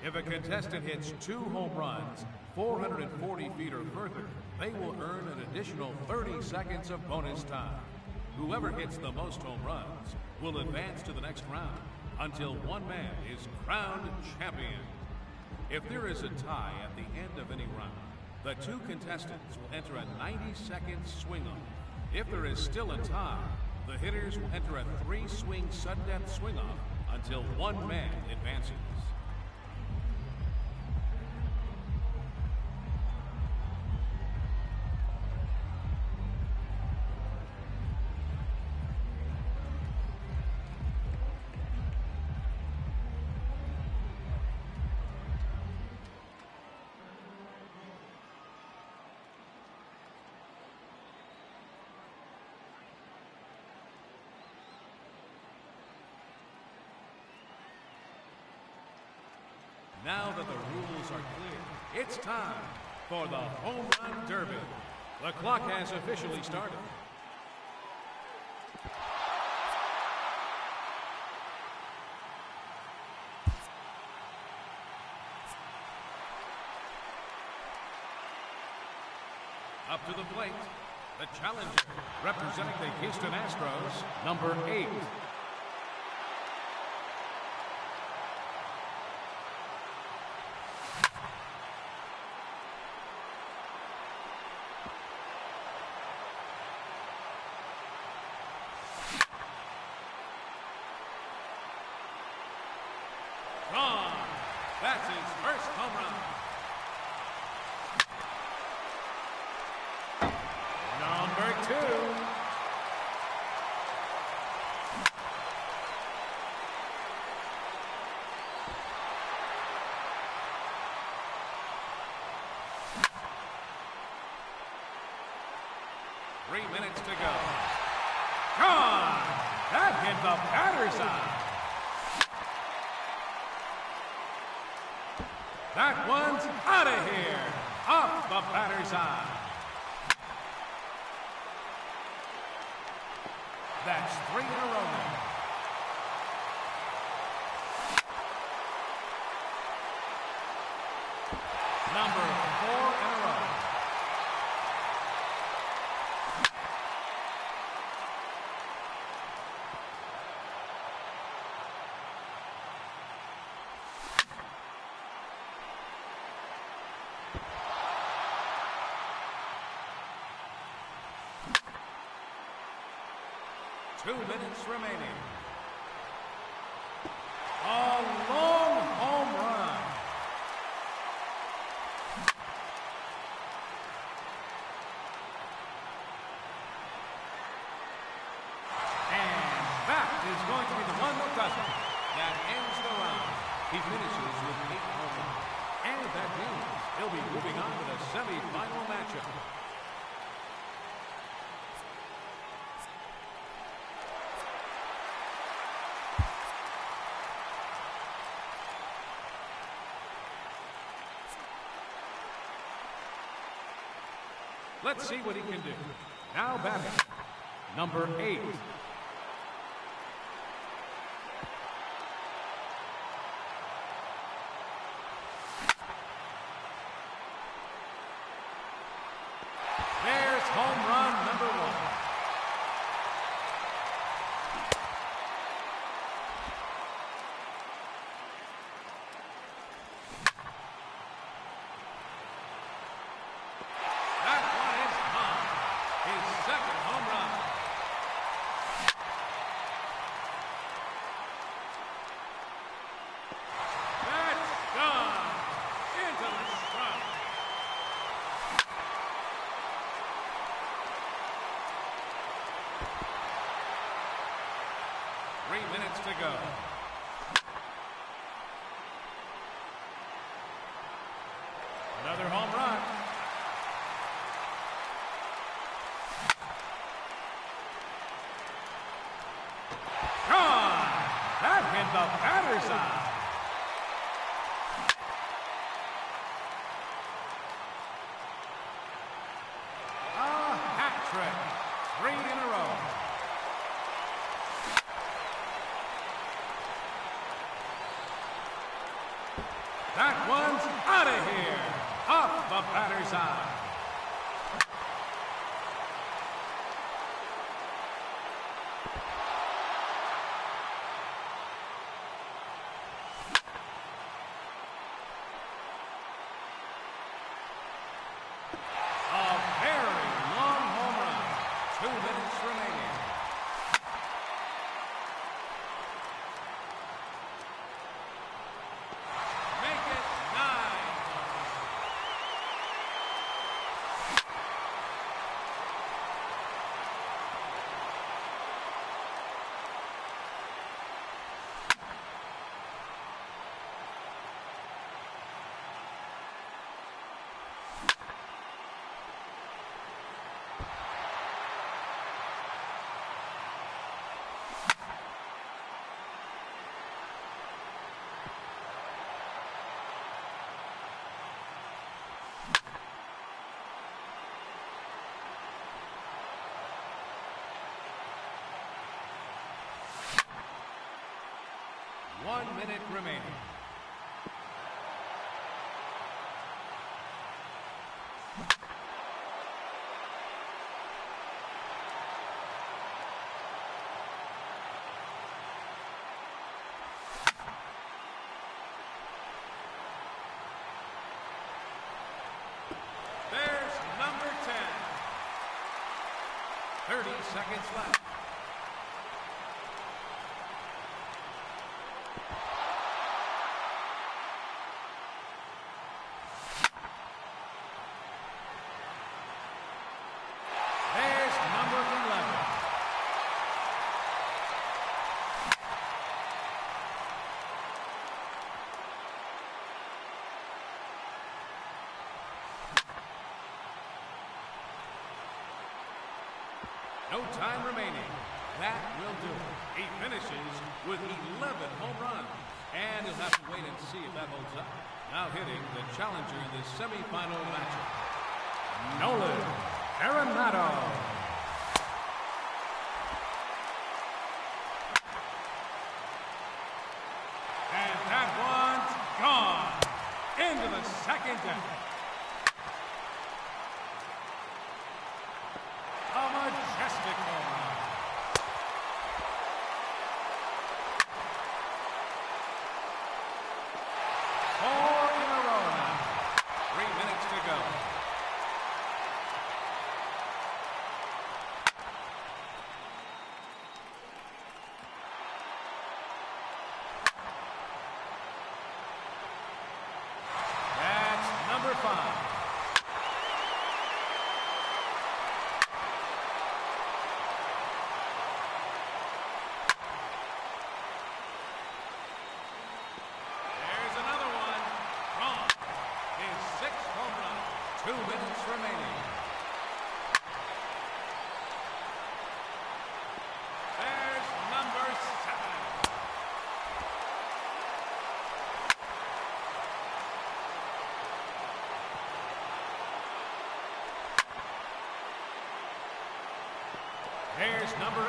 If a contestant hits 2 home runs 440 feet or further, they will earn an additional 30 seconds of bonus time. Whoever hits the most home runs will advance to the next round until one man is crowned champion. If there is a tie at the end of any round, the 2 contestants will enter a 90-second swing-off. If there is still a tie, the hitters will enter a 3-swing sudden death swing-off until one man advances. Now that the rules are clear, it's time for the Home Run Derby. The clock has officially started. Up to the plate, the challenger, representing the Houston Astros, number 8. Gone. That's his first home run. Number 2. Three minutes to go. Gone. That hit the batter's eye. That one's out of here, off the batter's eye. That's 3 in a row now. Number 4 in a row. Two minutes remaining. A long home run. And that is going to be the one that does it. That ends the round. He finishes with 8 home runs. And that means he'll be moving on to the semifinal matchup. Let's see what he can do. Now batting, number 8. There's home run number 1. Minutes to go. Another home run. Gone. That hit the batter's eye. That one's out of here. Off the batter's eye. A very long home run. 2 minutes remaining. Make it 9. One minute remaining. There's number 10. 30 seconds left. There's number 11. No time remaining. That will do it. He finishes with 11 home runs. And he'll have to wait and see if that holds up. Now hitting the challenger in this semifinal matchup, Nolan Arenado. And that one's gone into the second deck. A majestic home run. Four in a row now. 3 minutes to go. That's number 5. There's another one. Gone. His 6th home run. 2 minutes remaining. There's number 7. There's number 8.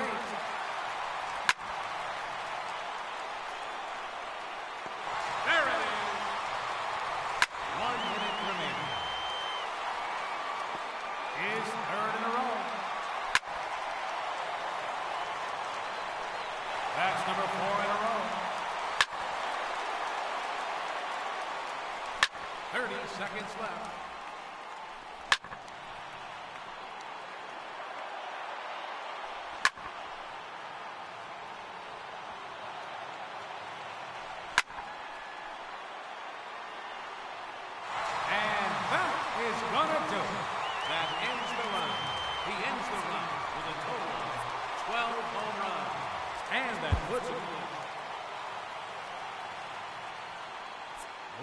There it is. 1 minute remaining. His 3rd in a row. That's number 4 in a row. 30 seconds left. And that is gonna do it. That ends the run. He ends the run with a total of 12 home runs. And that puts him in.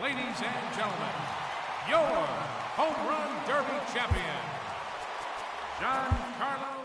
Ladies and gentlemen, your Home Run Derby champion, Giancarlo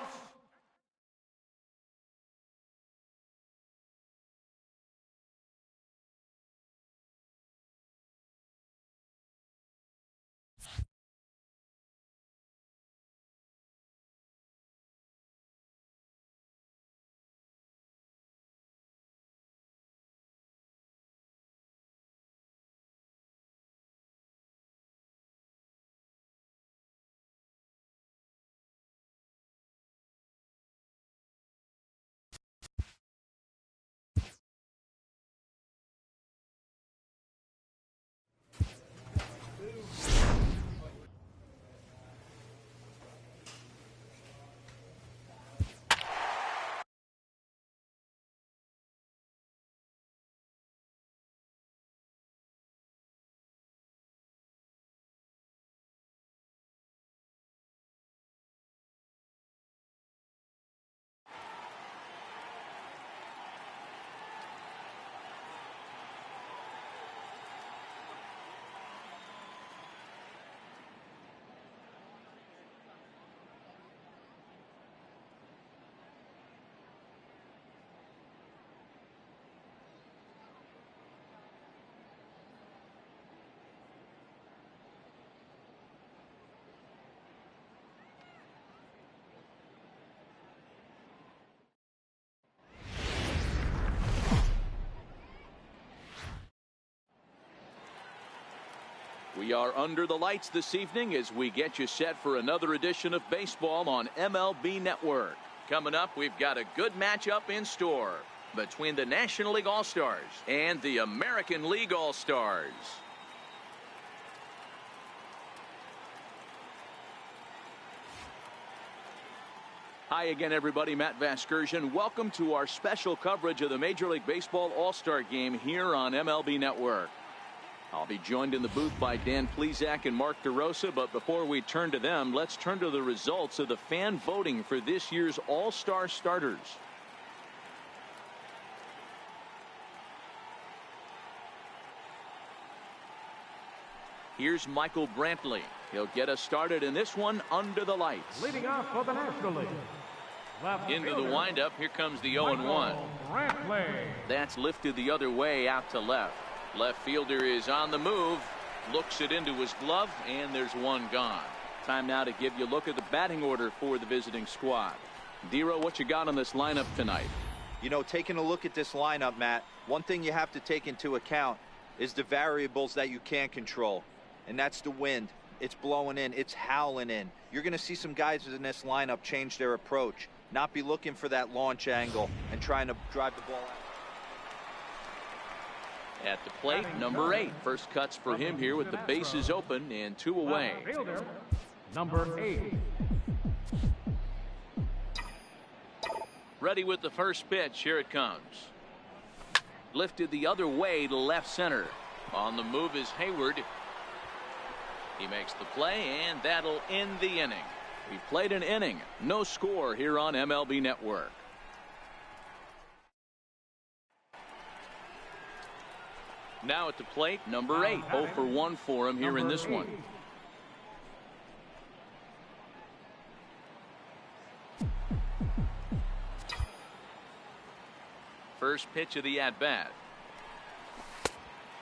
We are under the lights this evening as we get you set for another edition of baseball on MLB Network. Coming up, we've got a good matchup in store between the National League All-Stars and the American League All-Stars. Hi again, everybody. Matt Vasgersian. Welcome to our special coverage of the Major League Baseball All-Star Game here on MLB Network. I'll be joined in the booth by Dan Plesac and Mark DeRosa, but before we turn to them, let's turn to the results of the fan voting for this year's All-Star starters. Here's Michael Brantley. He'll get us started in this one under the lights. Leading off for the National League. Into the windup. Here comes the 0-1. Brantley. That's lifted the other way out to left. Left fielder is on the move, looks it into his glove, and there's one gone. Time now to give you a look at the batting order for the visiting squad. Dero, what you got on this lineup tonight? You know, taking a look at this lineup, Matt, one thing you have to take into account is the variables that you can't control, and that's the wind. It's blowing in, it's howling in. You're going to see some guys in this lineup change their approach, not be looking for that launch angle and trying to drive the ball out. At the plate, number 8. First cuts for him here with the bases open and 2 away. Fielder, number 8. Ready with the first pitch. Here it comes. Lifted the other way to left center. On the move is Hayward. He makes the play, and that'll end the inning. We played an inning. No score here on MLB Network. Now at the plate, number 8. 0 for 1 for him here in this one. First pitch of the at-bat.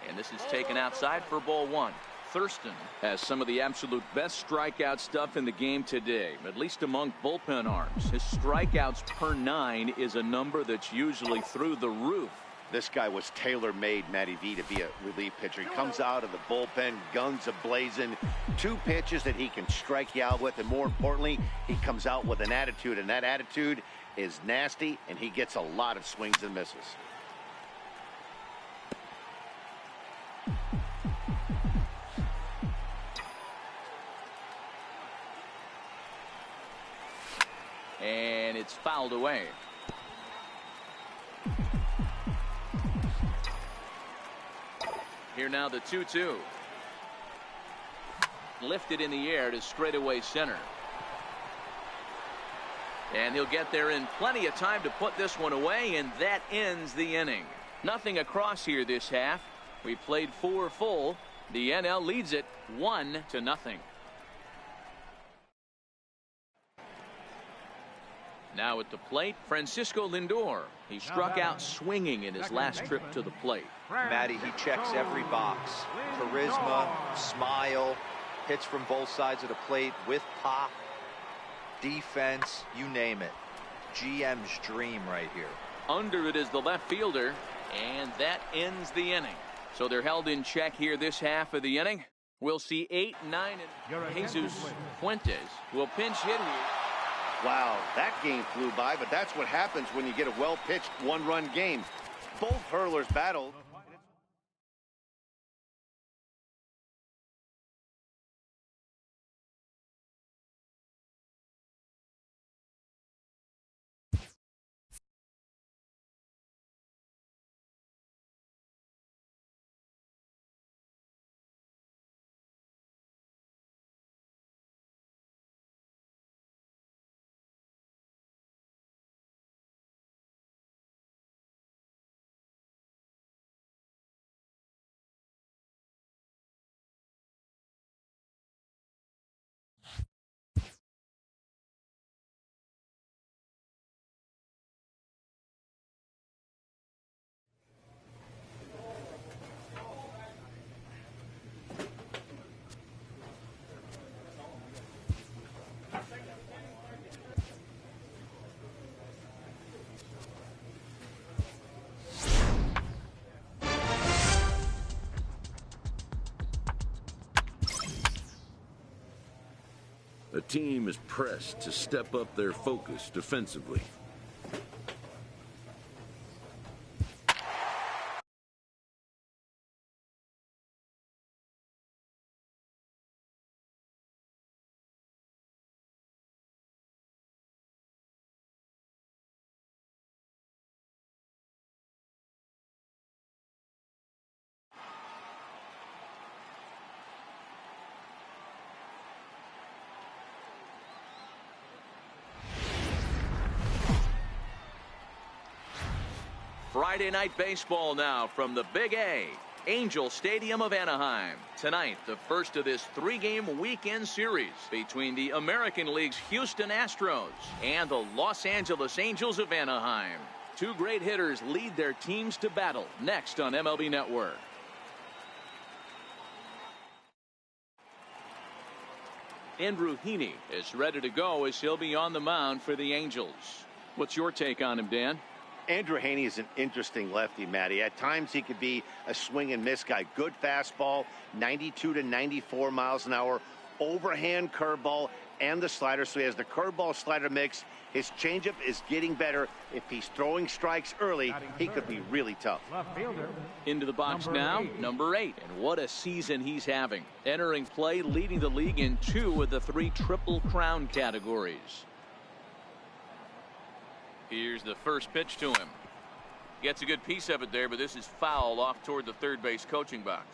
And this is taken outside for ball 1. Thurston has some of the absolute best strikeout stuff in the game today, at least among bullpen arms. His strikeouts per 9 is a number that's usually through the roof. This guy was tailor-made, Matty V, to be a relief pitcher. He comes out of the bullpen, guns a-blazing, 2 pitches that he can strike you out with, and more importantly, he comes out with an attitude, and that attitude is nasty, and he gets a lot of swings and misses. And it's fouled away. Here now the 2-2. Lifted in the air to straightaway center. And he'll get there in plenty of time to put this one away, and that ends the inning. Nothing across here this half. We played 4 full. The NL leads it 1-0. Now at the plate, Francisco Lindor. He struck out swinging in his last trip to the plate. Matty, he checks every box. Charisma, smile, hits from both sides of the plate with pop, defense, you name it. GM's dream right here. Under it is the left fielder, and that ends the inning. So they're held in check here this half of the inning. We'll see 8, 9, and Jesus Fuentes will pinch hit here. Wow, that game flew by, but that's what happens when you get a well-pitched one-run game. Both hurlers battled. A team is pressed to step up their focus defensively. Friday night baseball now from the Big A, Angel Stadium of Anaheim. Tonight, the first of this three-game weekend series between the American League's Houston Astros and the Los Angeles Angels of Anaheim. Two great hitters lead their teams to battle next on MLB Network. Andrew Heaney is ready to go as he'll be on the mound for the Angels. What's your take on him, Dan? Andrew Heaney is an interesting lefty, Matty. At times he could be a swing and miss guy. Good fastball, 92 to 94 miles an hour, overhand curveball, and the slider. So he has the curveball slider mix. His changeup is getting better. If he's throwing strikes early, he could be really tough. Left fielder. Into the box now, number 8. And what a season he's having. Entering play, leading the league in 2 of the 3 Triple Crown categories. Here's the first pitch to him. Gets a good piece of it there, but this is foul off toward the third base coaching box.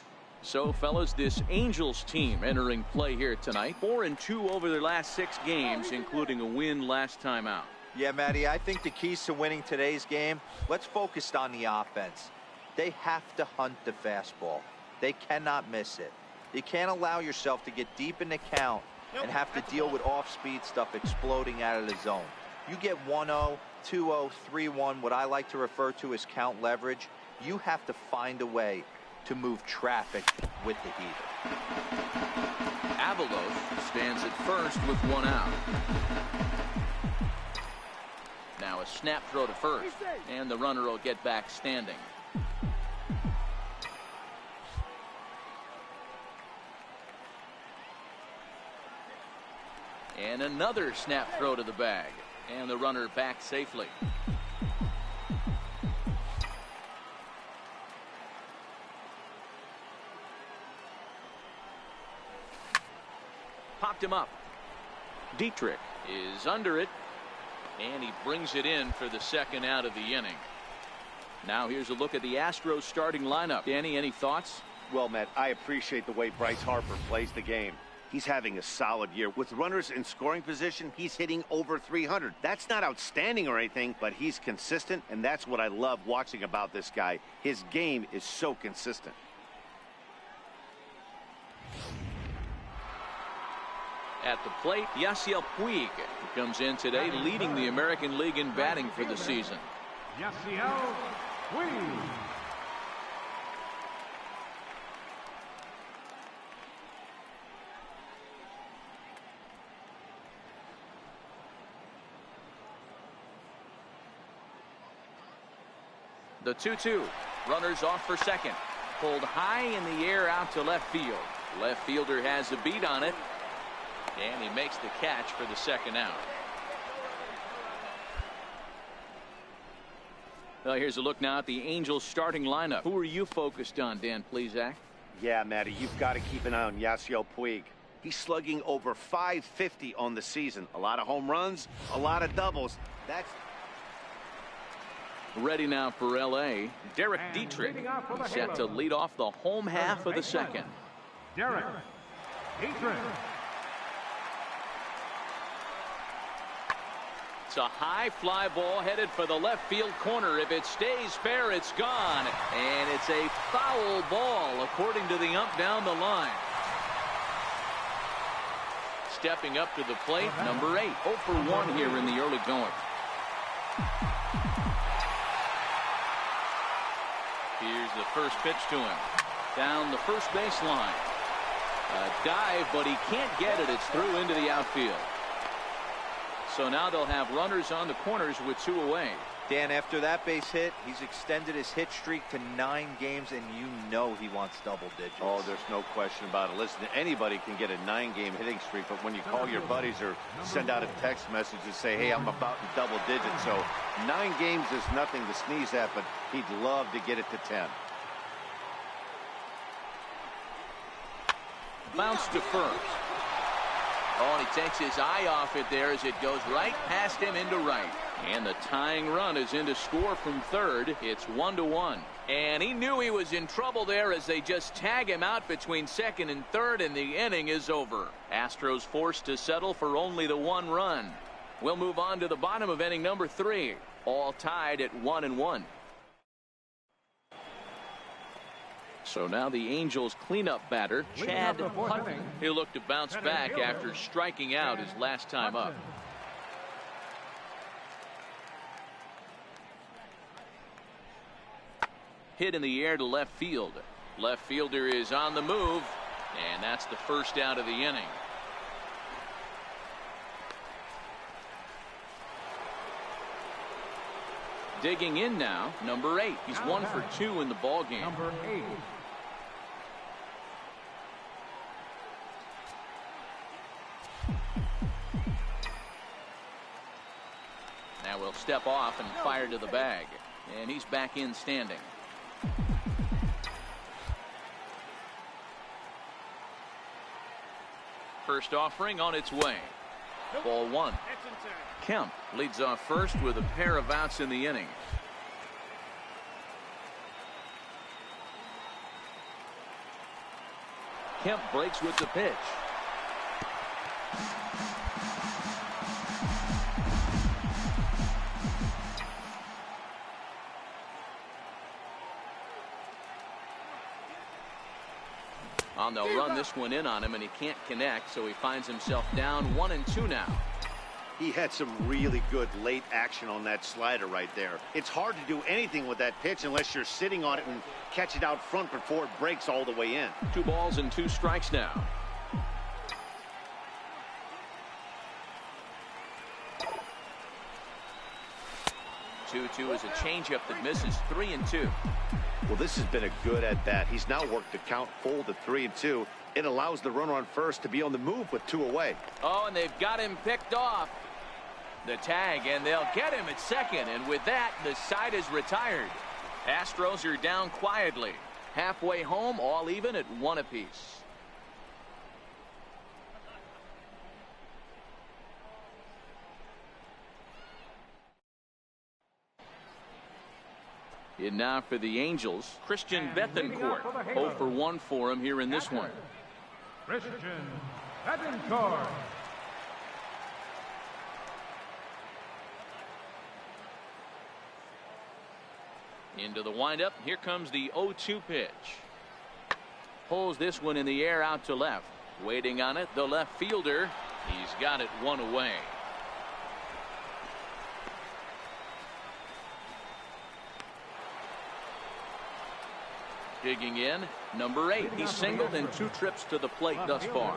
So, fellas, this Angels team entering play here tonight. 4-2 over their last 6 games, including a win last time out. Yeah, Matty, I think the keys to winning today's game, let's focus on the offense. They have to hunt the fastball. They cannot miss it. You can't allow yourself to get deep in the count and have to deal with off-speed stuff exploding out of the zone. You get 1-0, 2-0, 3-1, what I like to refer to as count leverage. You have to find a way to move traffic with the heater. Avalos stands at first with 1 out. Now a snap throw to first, and the runner will get back standing. And another snap throw to the bag. And the runner back safely. Popped him up. Dietrich is under it. And he brings it in for the second out of the inning. Now here's a look at the Astros starting lineup. Danny, any thoughts? Well, Matt, I appreciate the way Bryce Harper plays the game. He's having a solid year. With runners in scoring position, he's hitting over 300. That's not outstanding or anything, but he's consistent, and that's what I love watching about this guy. His game is so consistent. At the plate, Yasiel Puig comes in today, leading the American League in batting for the season. Yasiel Puig. The 2-2. Runners off for second. Pulled high in the air out to left field. Left fielder has a beat on it. And he makes the catch for the second out. Well, here's a look now at the Angels starting lineup. Who are you focused on, Dan Plesac? Yeah, Matty, you've got to keep an eye on Yasiel Puig. He's slugging over 550 on the season. A lot of home runs, a lot of doubles. That's ready now for L.A. Derek Dietrich set to lead off the home half of the second. Derek Dietrich. It's a high fly ball headed for the left field corner. If it stays fair, it's gone. And it's a foul ball, according to the ump down the line. Stepping up to the plate, number 8. 0 for 1 here in the early going. Here's the first pitch to him. Down the first base line. A dive, but he can't get it. It's through into the outfield. So now they'll have runners on the corners with 2 away. Dan, after that base hit, he's extended his hit streak to 9 games, and you know he wants double digits. Oh, there's no question about it. Listen, anybody can get a 9-game hitting streak, but when you call your buddies or send out a text message and say, hey, I'm about in double digits, so 9 games is nothing to sneeze at, but he'd love to get it to 10. Bounce to first. Oh, and he takes his eye off it there as it goes right past him into right. And the tying run is in to score from third. It's 1-1. And he knew he was in trouble there as they just tag him out between second and third, and the inning is over. Astros forced to settle for only the 1 run. We'll move on to the bottom of inning number 3. All tied at 1-1. So now the Angels cleanup batter, Chad Hutton. He'll look to bounce back after striking out his last time up. Hit in the air to left field. Left fielder is on the move, and that's the first out of the inning. Digging in now, number 8. He's 1 for 2 in the ball game. Number 8. Now we'll step off and fire to the bag. And he's back in standing. First offering on its way. Ball 1. Kemp leads off first with a pair of outs in the inning. Kemp breaks with the pitch. And they'll run this one in on him, and he can't connect, so he finds himself down 1-2 now. He had some really good late action on that slider right there. It's hard to do anything with that pitch unless you're sitting on it and catch it out front before it breaks all the way in. 2 balls and 2 strikes now. Two is a changeup that misses. 3-2. Well, this has been a good at-bat. He's now worked the count full to 3-2. It allows the runner on first to be on the move with 2 away. Oh, and they've got him picked off. The tag, and they'll get him at second. And with that, the side is retired. Astros are down quietly. Halfway home, all even at 1 apiece. And now for the Angels, Christian Bethancourt. 0 for 1 for him here in this one. Christian Bethancourt. Into the windup. Here comes the 0-2 pitch. Pulls this one in the air out to left. Waiting on it, the left fielder. He's got it 1 away. Digging in, number 8. He's singled in 2 trips to the plate thus far.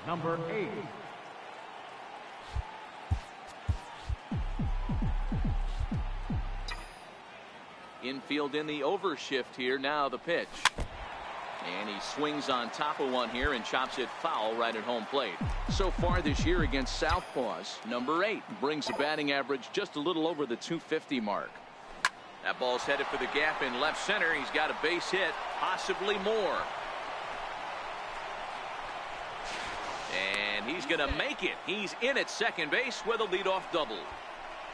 Number 8. Infield in the overshift here. Now the pitch. And he swings on top of one here and chops it foul right at home plate. So far this year against Southpaws, number 8 brings a batting average just a little over the 250 mark. That ball's headed for the gap in left center. He's got a base hit, possibly more. And he's going to make it. He's in at second base with a leadoff double.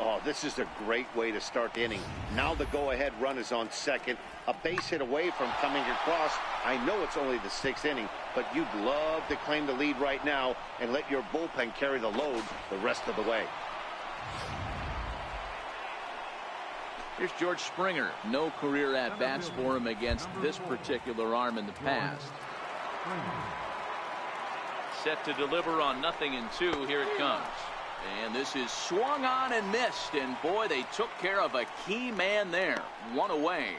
Oh, this is a great way to start the inning. Now the go-ahead run is on second. A base hit away from coming across. I know it's only the 6th inning, but you'd love to claim the lead right now and let your bullpen carry the load the rest of the way. Here's George Springer. No career at-bats for him against this particular arm in the past. Set to deliver on 0-2. Here it comes. And this is swung on and missed. And boy, they took care of a key man there. 1 away.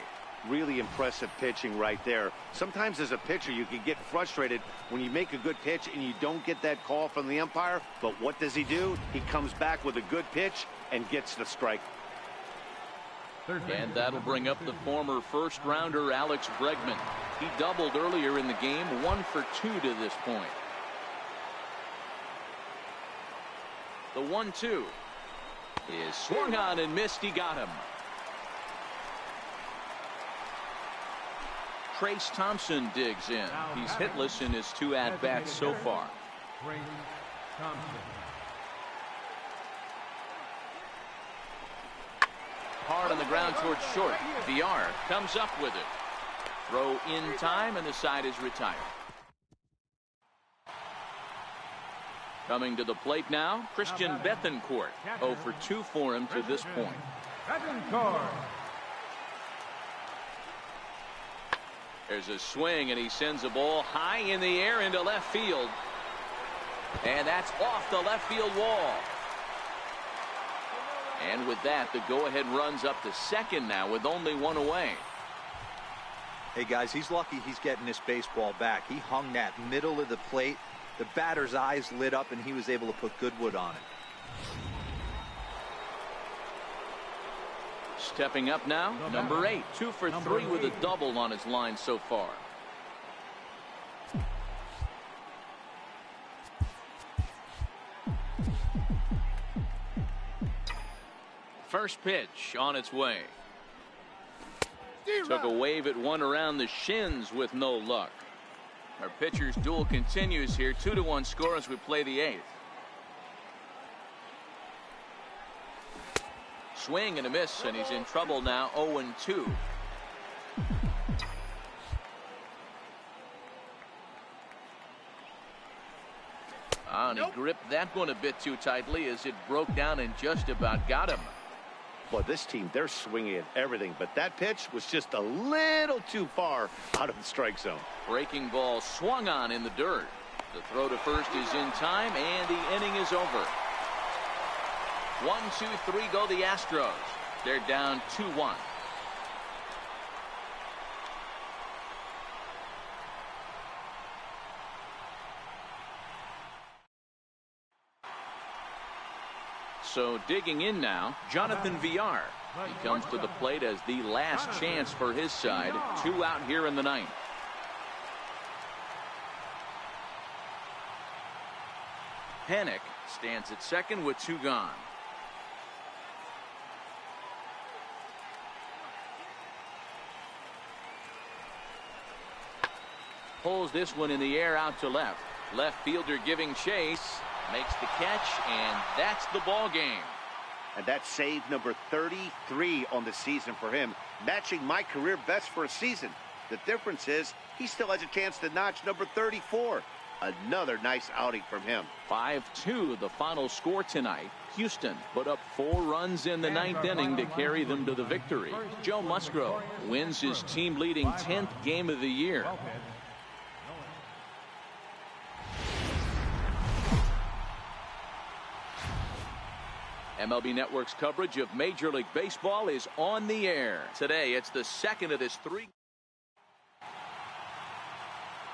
Really impressive pitching right there. Sometimes as a pitcher you can get frustrated when you make a good pitch and you don't get that call from the umpire. But what does he do? He comes back with a good pitch and gets the strike. And that'll bring up the former first-rounder Alex Bregman. He doubled earlier in the game, 1 for 2 to this point. The 1-2 is swung on and missed. He got him. Trace Thompson digs in. He's hitless in his 2 at-bats so far. Trace Thompson. Hard on the ground towards short. VR comes up with it. Throw in time, and the side is retired. Coming to the plate now, Christian Bethancourt. 0 for 2 for him to this point. Bethancourt. There's a swing, and he sends a ball high in the air into left field. And that's off the left field wall. And with that, the go-ahead runs up to second now with only 1 away. Hey, guys, he's lucky he's getting this baseball back. He hung that middle of the plate. The batter's eyes lit up, and he was able to put Goodwood on it. Stepping up now, number 8. 2 for 3 with a double on his line so far. First pitch on its way. Took a wave at one around the shins with no luck. Our pitcher's duel continues here. 2-1 score as we play the 8th. Swing and a miss, and he's in trouble now. 0-2. And he gripped that one a bit too tightly as it broke down and just about got him. Boy, this team, they're swinging at everything, but that pitch was just a little too far out of the strike zone. Breaking ball swung on in the dirt. The throw to first is in time, and the inning is over. 1, 2, 3 go the Astros. They're down 2-1. So digging in now, Jonathan VR. He comes to the plate as the last chance for his side. 2 out here in the 9th. Panik stands at second with 2 gone. Pulls this one in the air out to left. Left fielder giving chase. Makes the catch, and that's the ball game. And that's save number 33 on the season for him, matching my career best for a season. The difference is he still has a chance to notch number 34. Another nice outing from him. 5-2 the final score tonight. Houston put up 4 runs in the 9th inning to carry them to the victory. Joe Musgrove wins his team-leading 10th game of the year. MLB Network's coverage of Major League Baseball is on the air. Today, it's the second of this 3.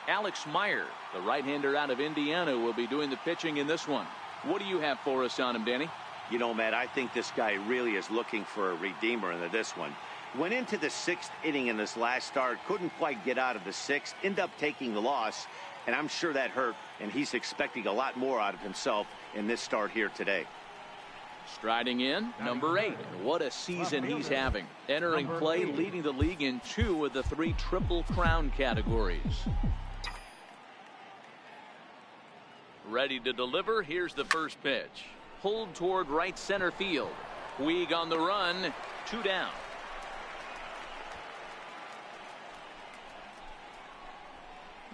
Alex Meyer, the right-hander out of Indiana, will be doing the pitching in this one. What do you have for us on him, Danny? You know, Matt, I think this guy really is looking for a redeemer in this one. Went into the 6th inning in this last start, couldn't quite get out of the 6th, ended up taking the loss, and I'm sure that hurt, and he's expecting a lot more out of himself in this start here today. Striding in, number 8. What a season he's having. Entering play, leading the league in 2 of the 3 Triple Crown categories. Ready to deliver. Here's the first pitch. Pulled toward right center field. Puig on the run. 2 down.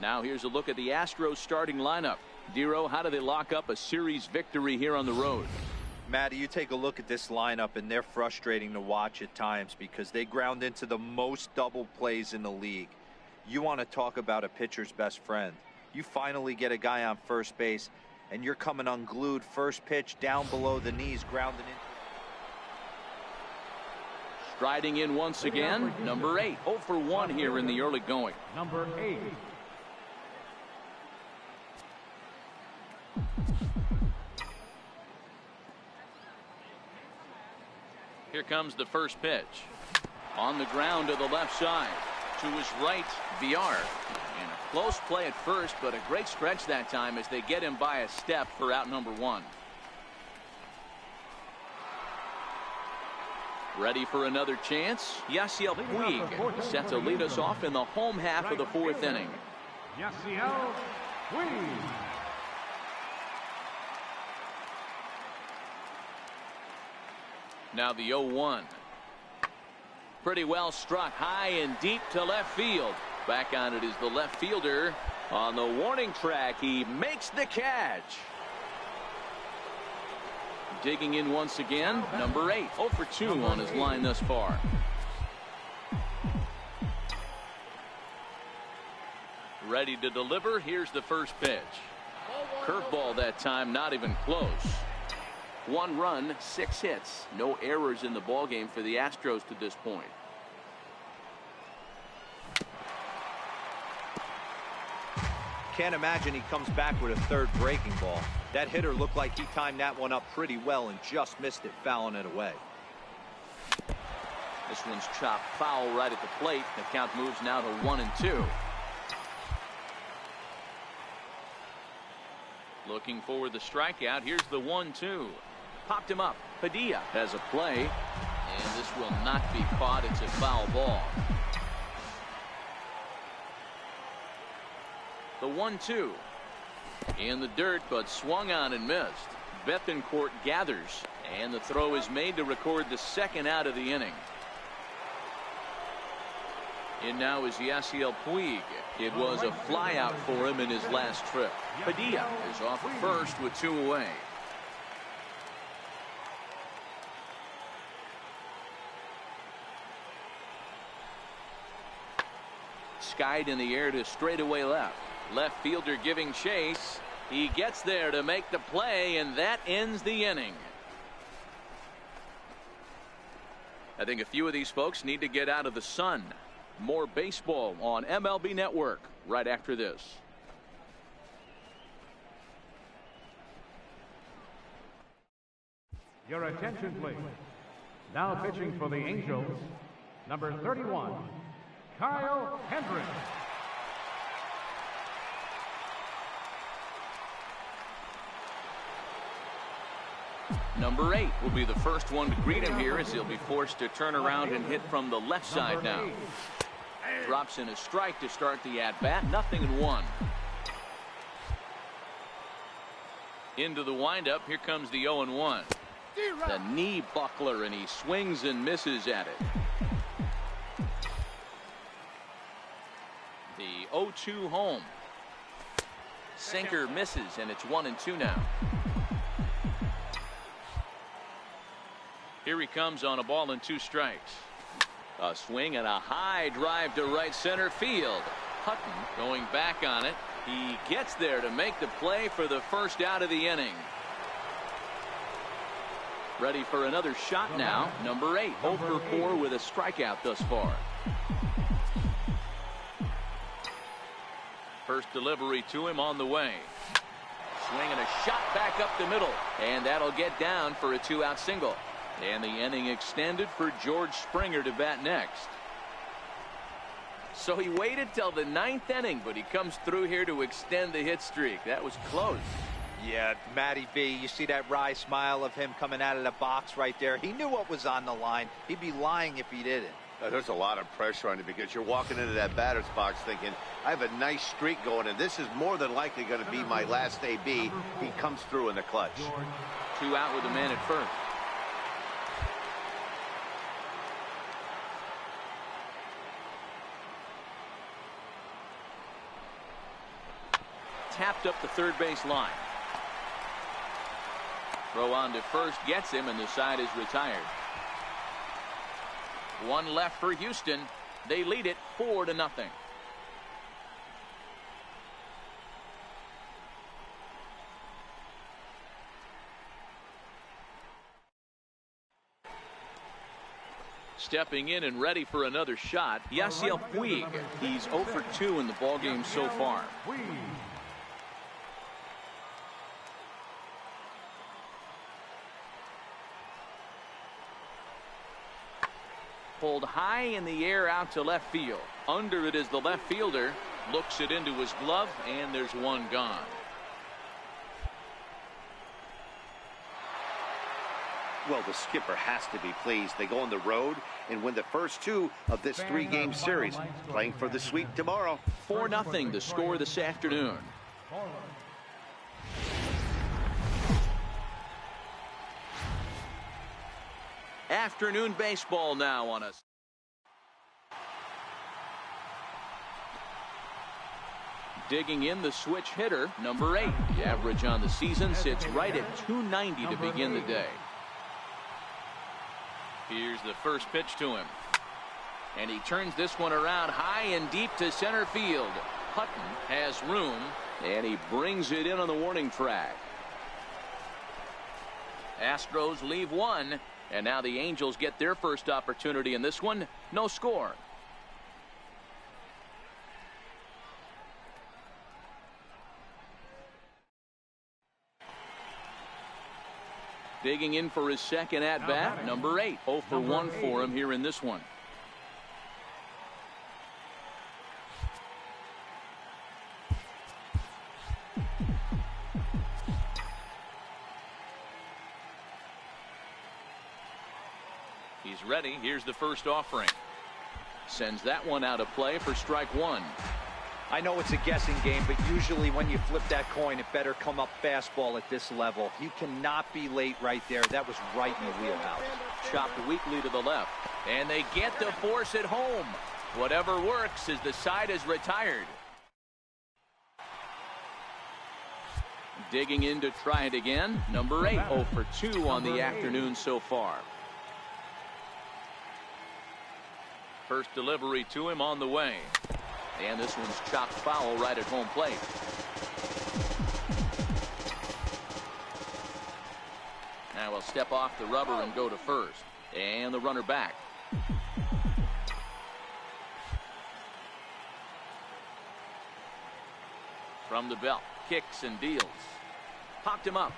Now here's a look at the Astros starting lineup. Dero, how do they lock up a series victory here on the road? Matty, you take a look at this lineup, and they're frustrating to watch at times because they ground into the most double plays in the league. You want to talk about a pitcher's best friend. You finally get a guy on first base, and you're coming unglued. First pitch down below the knees, grounding in. Striding in once again, number 8. 0 for 1 here in the early going. Number 8. Here comes the first pitch. On the ground to the left side. To his right, Villar. And a close play at first, but a great stretch that time as they get him by a step for out number one. Ready for another chance? Yasiel Puig set to lead us off in the home half of the fourth inning. Yasiel Puig. Now the 0-1. Pretty well struck high and deep to left field. Back on it is the left fielder. On the warning track, he makes the catch. Digging in once again, number 8. 0 for 2 on his line thus far. Ready to deliver. Here's the first pitch. Curveball that time, not even close. 1 run, 6 hits. No errors in the ballgame for the Astros to this point. Can't imagine he comes back with a third breaking ball. That hitter looked like he timed that one up pretty well and just missed it, fouling it away. This one's chopped foul right at the plate. The count moves now to 1-2. Looking for the strikeout. Here's the 1-2. Popped him up. Padilla has a play, and this will not be caught. It's a foul ball. The 1-2 in the dirt, but swung on and missed. Bethancourt gathers, and the throw is made to record the second out of the inning. And now is Yasiel Puig. It was a fly out for him in his last trip. Padilla is off at first with 2 away. Skied in the air to straightaway left. Left fielder giving chase. He gets there to make the play, and that ends the inning. I think a few of these folks need to get out of the sun. More baseball on MLB Network right after this. Your attention, please. Now pitching for the Angels, number 31, Kyle Hendricks. Number 8 will be the first one to greet him here as he'll be forced to turn around and hit from the left side now. Drops in a strike to start the at-bat. 0-1. Into the windup. Here comes the 0-1. The knee buckler, and he swings and misses at it. The 0-2 home. Sinker misses, and it's 1-2 now. Here he comes on a ball and 2 strikes. A swing and a high drive to right center field. Hutton going back on it. He gets there to make the play for the first out of the inning. Ready for another shot now. Number 8, 0 for 4 with a strikeout thus far. First delivery to him on the way. Swing and a shot back up the middle. And that'll get down for a 2-out single. And the inning extended for George Springer to bat next. So he waited till the 9th inning, but he comes through here to extend the hit streak. That was close. Yeah, Matty B, you see that wry smile of him coming out of the box right there. He knew what was on the line. He'd be lying if he didn't. There's a lot of pressure on you because you're walking into that batter's box thinking, I have a nice streak going, and this is more than likely going to be my last AB. He comes through in the clutch. 2 out with a man at first. Tapped up the third base line. Throw on to first gets him, and the side is retired. 1 left for Houston. They lead it 4-0. Stepping in and ready for another shot, Yasiel Puig. He's 0 for 2 in the ballgame so far. pulled high in the air out to left field. Under it is the left fielder. Looks it into his glove, and there's one gone. Well, the skipper has to be pleased. They go on the road and win the first two of this three-game series, playing for the sweep tomorrow. 4-0 the score this afternoon. Afternoon baseball now on us. Digging in, the switch hitter, number 8. The average on the season sits right at 290 to begin the day. Here's the first pitch to him. And he turns this one around high and deep to center field. Hutton has room, and he brings it in on the warning track. Astros leave one, and now the Angels get their first opportunity in this one. No score. Digging in for his second at-bat, number 8. 0 for 1 for him here in this one. He's ready. Here's the first offering. Sends that one out of play for strike 1. I know it's a guessing game, but usually when you flip that coin, it better come up fastball at this level. You cannot be late right there. That was right in the wheelhouse. Chopped weakly to the left. And they get the force at home. Whatever works as the side is retired. Digging in to try it again. Number 8, 0 for 2 on the afternoon so far. First delivery to him on the way. And this one's chopped foul right at home plate. Now he'll step off the rubber and go to first. And the runner back. From the belt, kicks and deals. Popped him up.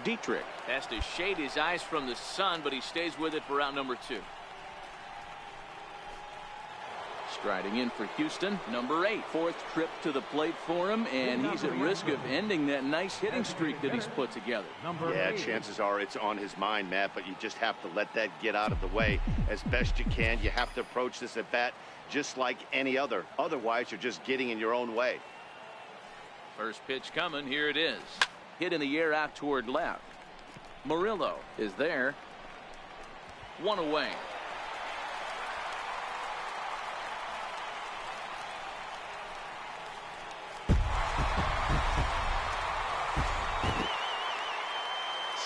Dietrich has to shade his eyes from the sun, but he stays with it for out number 2. Striding in for Houston, number 8. 4th trip to the plate for him, and he's at risk of ending that nice hitting streak that he's put together. Yeah, chances are it's on his mind, Matt, but you just have to let that get out of the way as best you can. You have to approach this at bat just like any other. Otherwise, you're just getting in your own way. First pitch coming. Here it is. Hit in the air out toward left. Murillo is there. 1 away.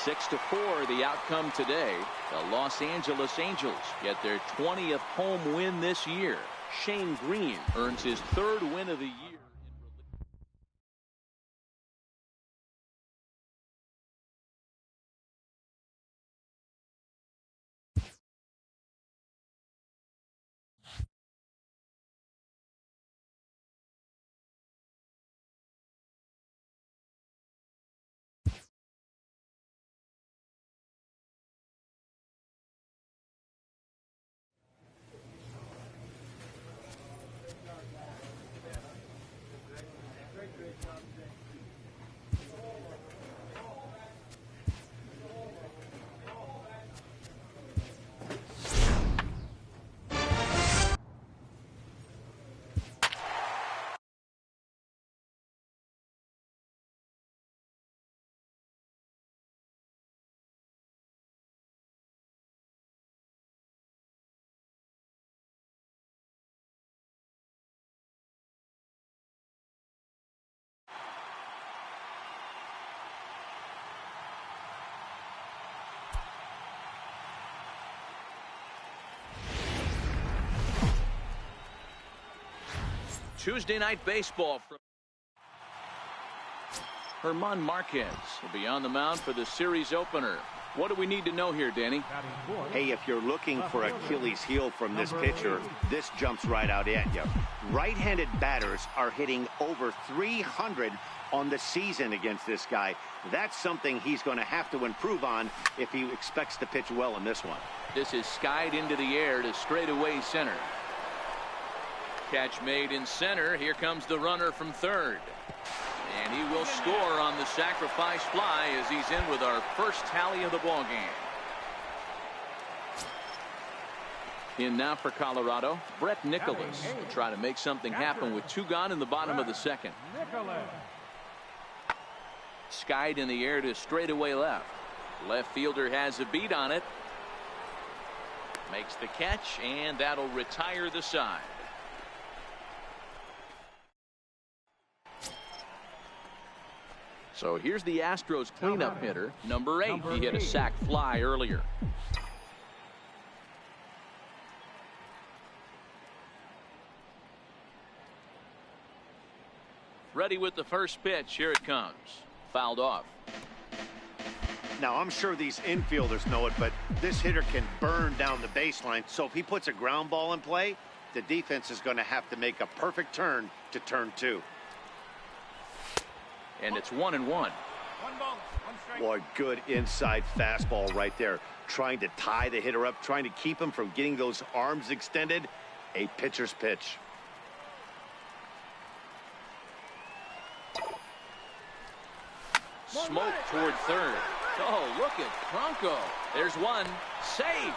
Six to 4 the outcome today. The Los Angeles Angels get their 20th home win this year. Shane Green earns his 3rd win of the year. Tuesday night baseball from German Marquez will be on the mound for the series opener. What do we need to know here, Danny? Hey, if you're looking for Achilles heel from this pitcher, this jumps right out at you. Right-handed batters are hitting over 300 on the season against this guy. That's something he's going to have to improve on if he expects to pitch well in this one. This is skied into the air to straightaway center. Catch made in center. Here comes the runner from third. And he will score on the sacrifice fly as he's in with our first tally of the ball game. In now for Colorado, Brett Nicholas will try to make something happen with 2 gone in the bottom of the second. Skied in the air to straightaway left. Left fielder has a beat on it. Makes the catch, and that'll retire the side. So here's the Astros cleanup hitter, number 8. He hit a sac fly earlier. Ready with the first pitch. Here it comes. Fouled off. Now, I'm sure these infielders know it, but this hitter can burn down the baseline. So if he puts a ground ball in play, the defense is going to have to make a perfect turn to turn 2. And it's 1-1. Boy, good inside fastball right there. Trying to tie the hitter up, trying to keep him from getting those arms extended. A pitcher's pitch. Smoke toward third. Oh, look at Bronco. There's one. Safe.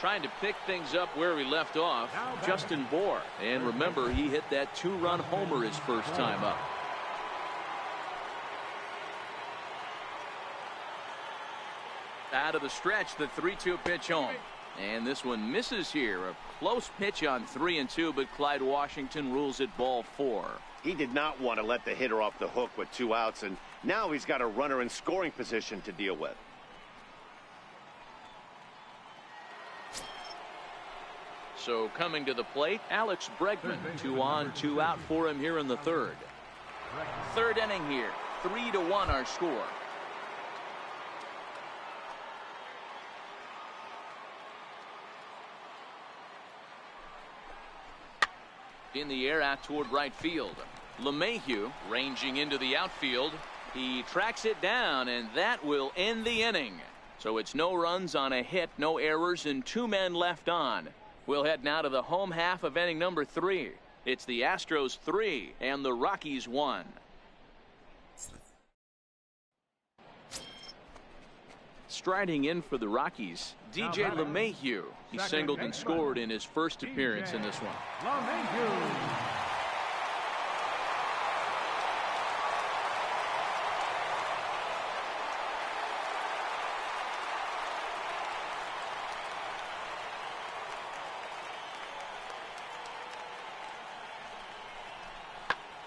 Trying to pick things up where we left off, Justin Bour. And remember, he hit that 2-run homer his first time up. Out of the stretch, the 3-2 pitch home. And this one misses here. A close pitch on 3-2, but Clyde Washington rules it ball 4. He did not want to let the hitter off the hook with 2 outs, and now he's got a runner in scoring position to deal with. So coming to the plate, Alex Bregman. 2 on, 2 out for him here in the third. Third inning here. 3-1 our score. In the air out toward right field. LeMahieu ranging into the outfield. He tracks it down, and that will end the inning. So it's no runs on a hit, no errors, and 2 men left on. We'll head now to the home half of inning number 3. It's the Astros 3 and the Rockies 1. Striding in for the Rockies, DJ LeMahieu. He singled and scored in his first appearance in this one.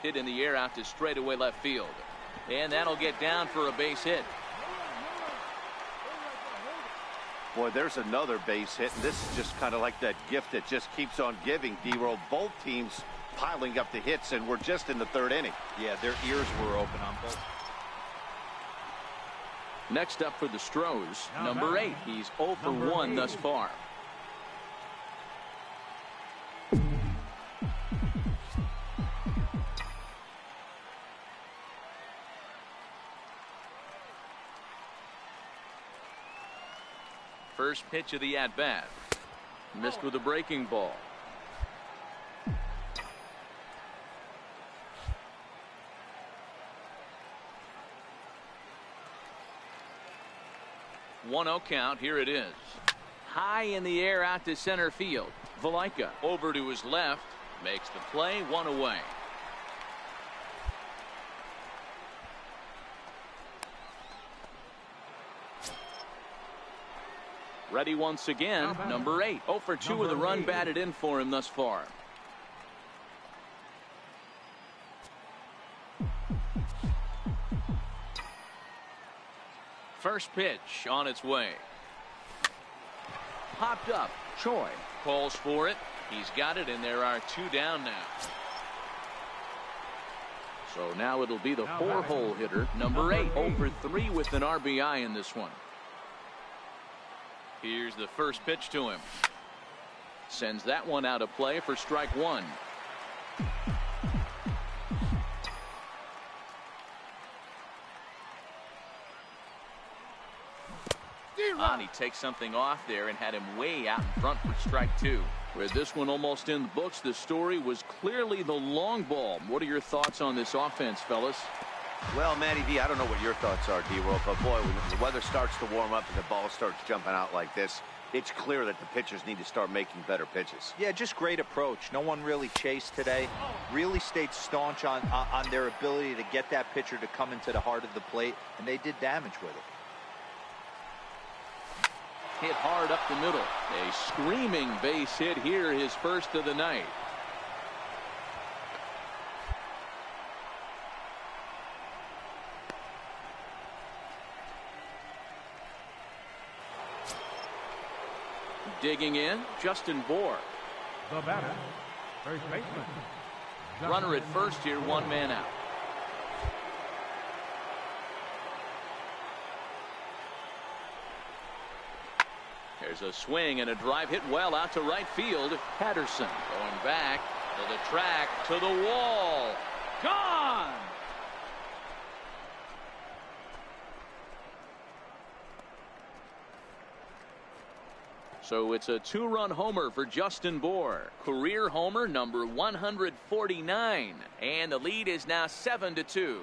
Hit in the air out to straightaway left field. And that'll get down for a base hit. Boy, there's another base hit, and this is just kind of like that gift that just keeps on giving, D-Roll. Both teams piling up the hits, and we're just in the third inning. Yeah, their ears were open on both. Next up for the Stros, number 8. He's 0 for 1 thus far. First pitch of the at-bat. Missed with a breaking ball. One 0 count. Here it is. High in the air out to center field. Valaika over to his left. Makes the play. 1 away. Ready once again, number 8. 0 for 2 with a run batted in for him thus far. First pitch on its way. Popped up. Choi calls for it. He's got it, and there are 2 down now. So now it'll be the 4-hole hitter, number 8, over 3 with an RBI in this one. Here's the first pitch to him. Sends that one out of play for strike 1. He takes something off there and had him way out in front for strike 2. With this one almost in the books, the story was clearly the long ball. What are your thoughts on this offense, fellas? Well, Matty V, I don't know what your thoughts are, D-Roll, but boy, when the weather starts to warm up and the ball starts jumping out like this, it's clear that the pitchers need to start making better pitches. Yeah, just great approach. No one really chased today. Really stayed staunch on their ability to get that pitcher to come into the heart of the plate, and they did damage with it. Hit hard up the middle. A screaming base hit here, his first of the night. Digging in, Justin Bour. The batter, first baseman. Runner at first here, 1 man out. There's a swing and a drive hit well out to right field. Patterson going back to the track, to the wall. Gone! So it's a 2-run homer for Justin Bour. Career homer number 149. And the lead is now 7-2.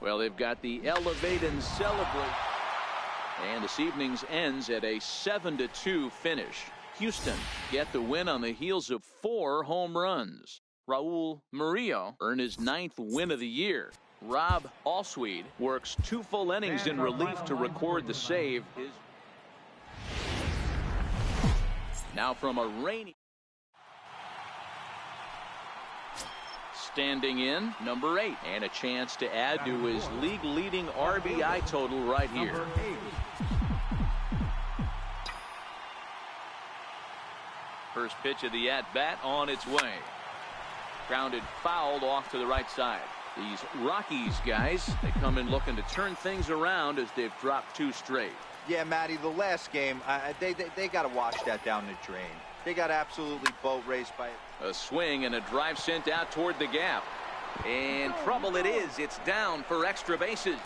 Well, they've got the elevate and celebrate. And this evening's ends at a 7-2 finish. Houston get the win on the heels of 4 home runs. Raul Murillo earned his 9th win of the year. Rob Alsweed works 2 full innings in relief to record the save. Now from a rainy... Standing in, number 8, and a chance to add to his league-leading RBI total right here. First pitch of the at-bat on its way. Grounded fouled off to the right side. These Rockies guys, they come in looking to turn things around as they've dropped 2 straight. Yeah, Matty, the last game, they got to wash that down the drain. They got absolutely boat raced by it. A swing and a drive sent out toward the gap. And trouble it is. It's down for extra bases.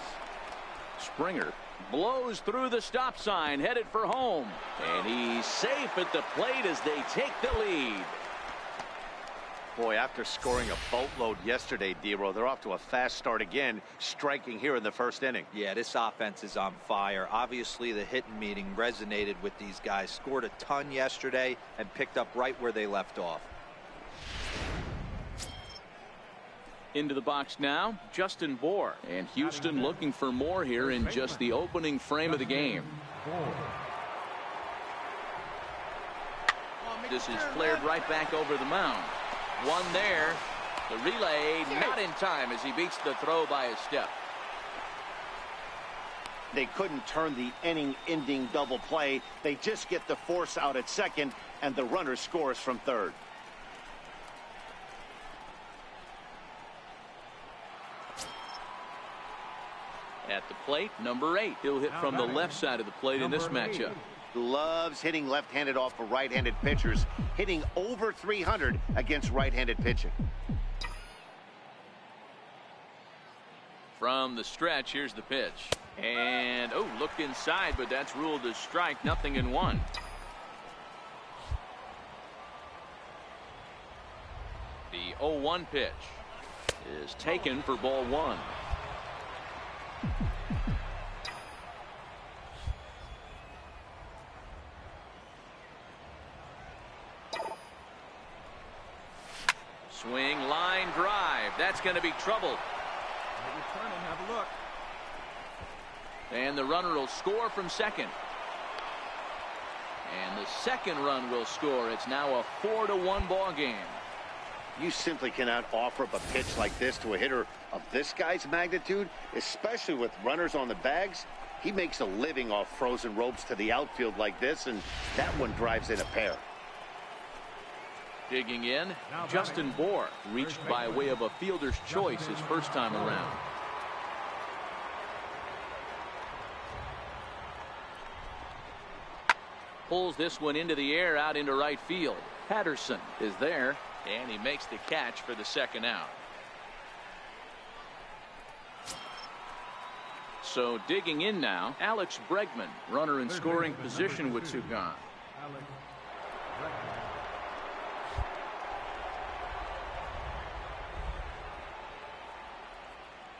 Springer blows through the stop sign, headed for home. And he's safe at the plate as they take the lead. Boy, after scoring a boatload yesterday, D-Roll, they're off to a fast start again, striking here in the first inning. Yeah, this offense is on fire. Obviously, the hitting meeting resonated with these guys. Scored a ton yesterday and picked up right where they left off. Into the box now, Justin Bour. And Houston looking for more here in just the opening frame of the game. This is flared right back over the mound. One there. The relay not in time as he beats the throw by a step. They couldn't turn the inning-ending double play. They just get the force out at second, and the runner scores from third. At the plate, number 8. He'll hit from the left side of the plate in this matchup. Loves hitting left-handed off of right-handed pitchers, hitting over 300 against right-handed pitching. From the stretch, here's the pitch. And, oh, looked inside, but that's ruled a strike, 0-1. The 0-1 pitch is taken for ball 1. Swing, line drive. That's going to be trouble. Have a look. And the runner will score from second. And the second run will score. It's now a 4-1 ball game. You simply cannot offer up a pitch like this to a hitter of this guy's magnitude, especially with runners on the bags. He makes a living off frozen ropes to the outfield like this, and that one drives in a pair. Digging in, Justin Bour reached by way of a fielder's choice his first time around. Pulls this one into the air out into right field. Patterson is there, and he makes the catch for the second out. So digging in now, Alex Bregman, runner in scoring position with two gone.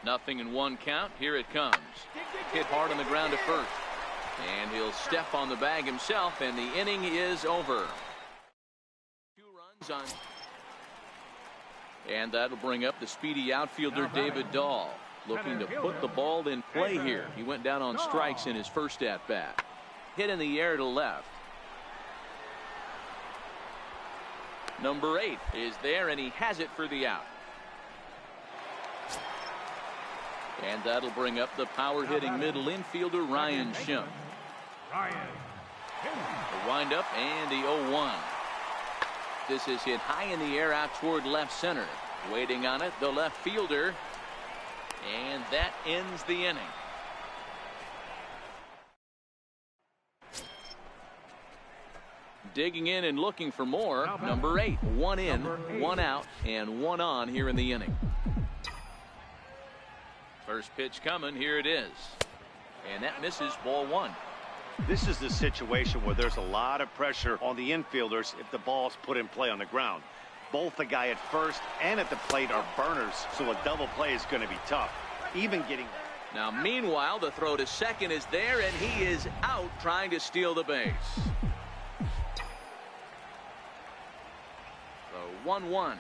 Nothing in one count. Here it comes. Hit hard on the ground to first. And he'll step on the bag himself, and the inning is over. 2 runs on. And that'll bring up the speedy outfielder David Dahl, looking to put the ball in play here. He went down on strikes in his first at-bat. Hit in the air to left. Number 8 is there, and he has it for the out. And that'll bring up the power-hitting middle infielder Ryan Schimpf. The windup and the 0-1. This is hit high in the air out toward left center. Waiting on it, the left fielder. And that ends the inning. Digging in and looking for more. Number 8, 1 in, 1 out, and 1 on here in the inning. First pitch coming. Here it is. And that misses, ball 1. This is the situation where there's a lot of pressure on the infielders if the ball's put in play on the ground. Both the guy at first and at the plate are burners, so a double play is going to be tough. Even getting... Now, meanwhile, the throw to second is there, and he is out trying to steal the base. The 1-1.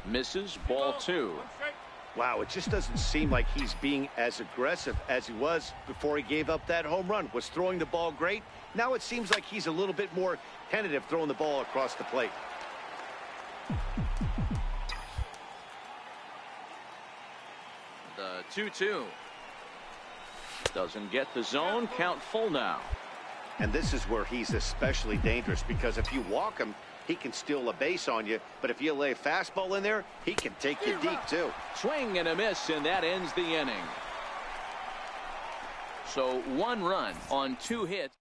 Misses, ball 2. Wow, it just doesn't seem like he's being as aggressive as he was before he gave up that home run. Was throwing the ball great. Now it seems like he's a little bit more tentative throwing the ball across the plate. The 2-2. Doesn't get the zone. Count full now. And this is where he's especially dangerous, because if you walk him, he can steal a base on you, but if you lay a fastball in there, he can take you deep too. Swing and a miss, and that ends the inning. So 1 run on 2 hits.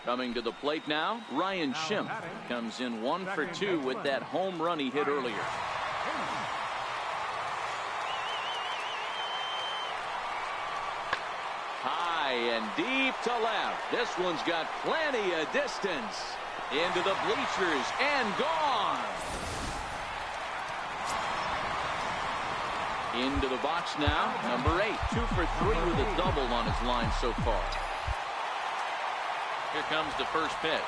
Coming to the plate now, Ryan Schimpf comes in 1 for 2 with that home run he hit earlier. And deep to left. This one's got plenty of distance. Into the bleachers and gone. Into the box now. Number 8, 2 for 3 with a double on his line so far. Here comes the first pitch.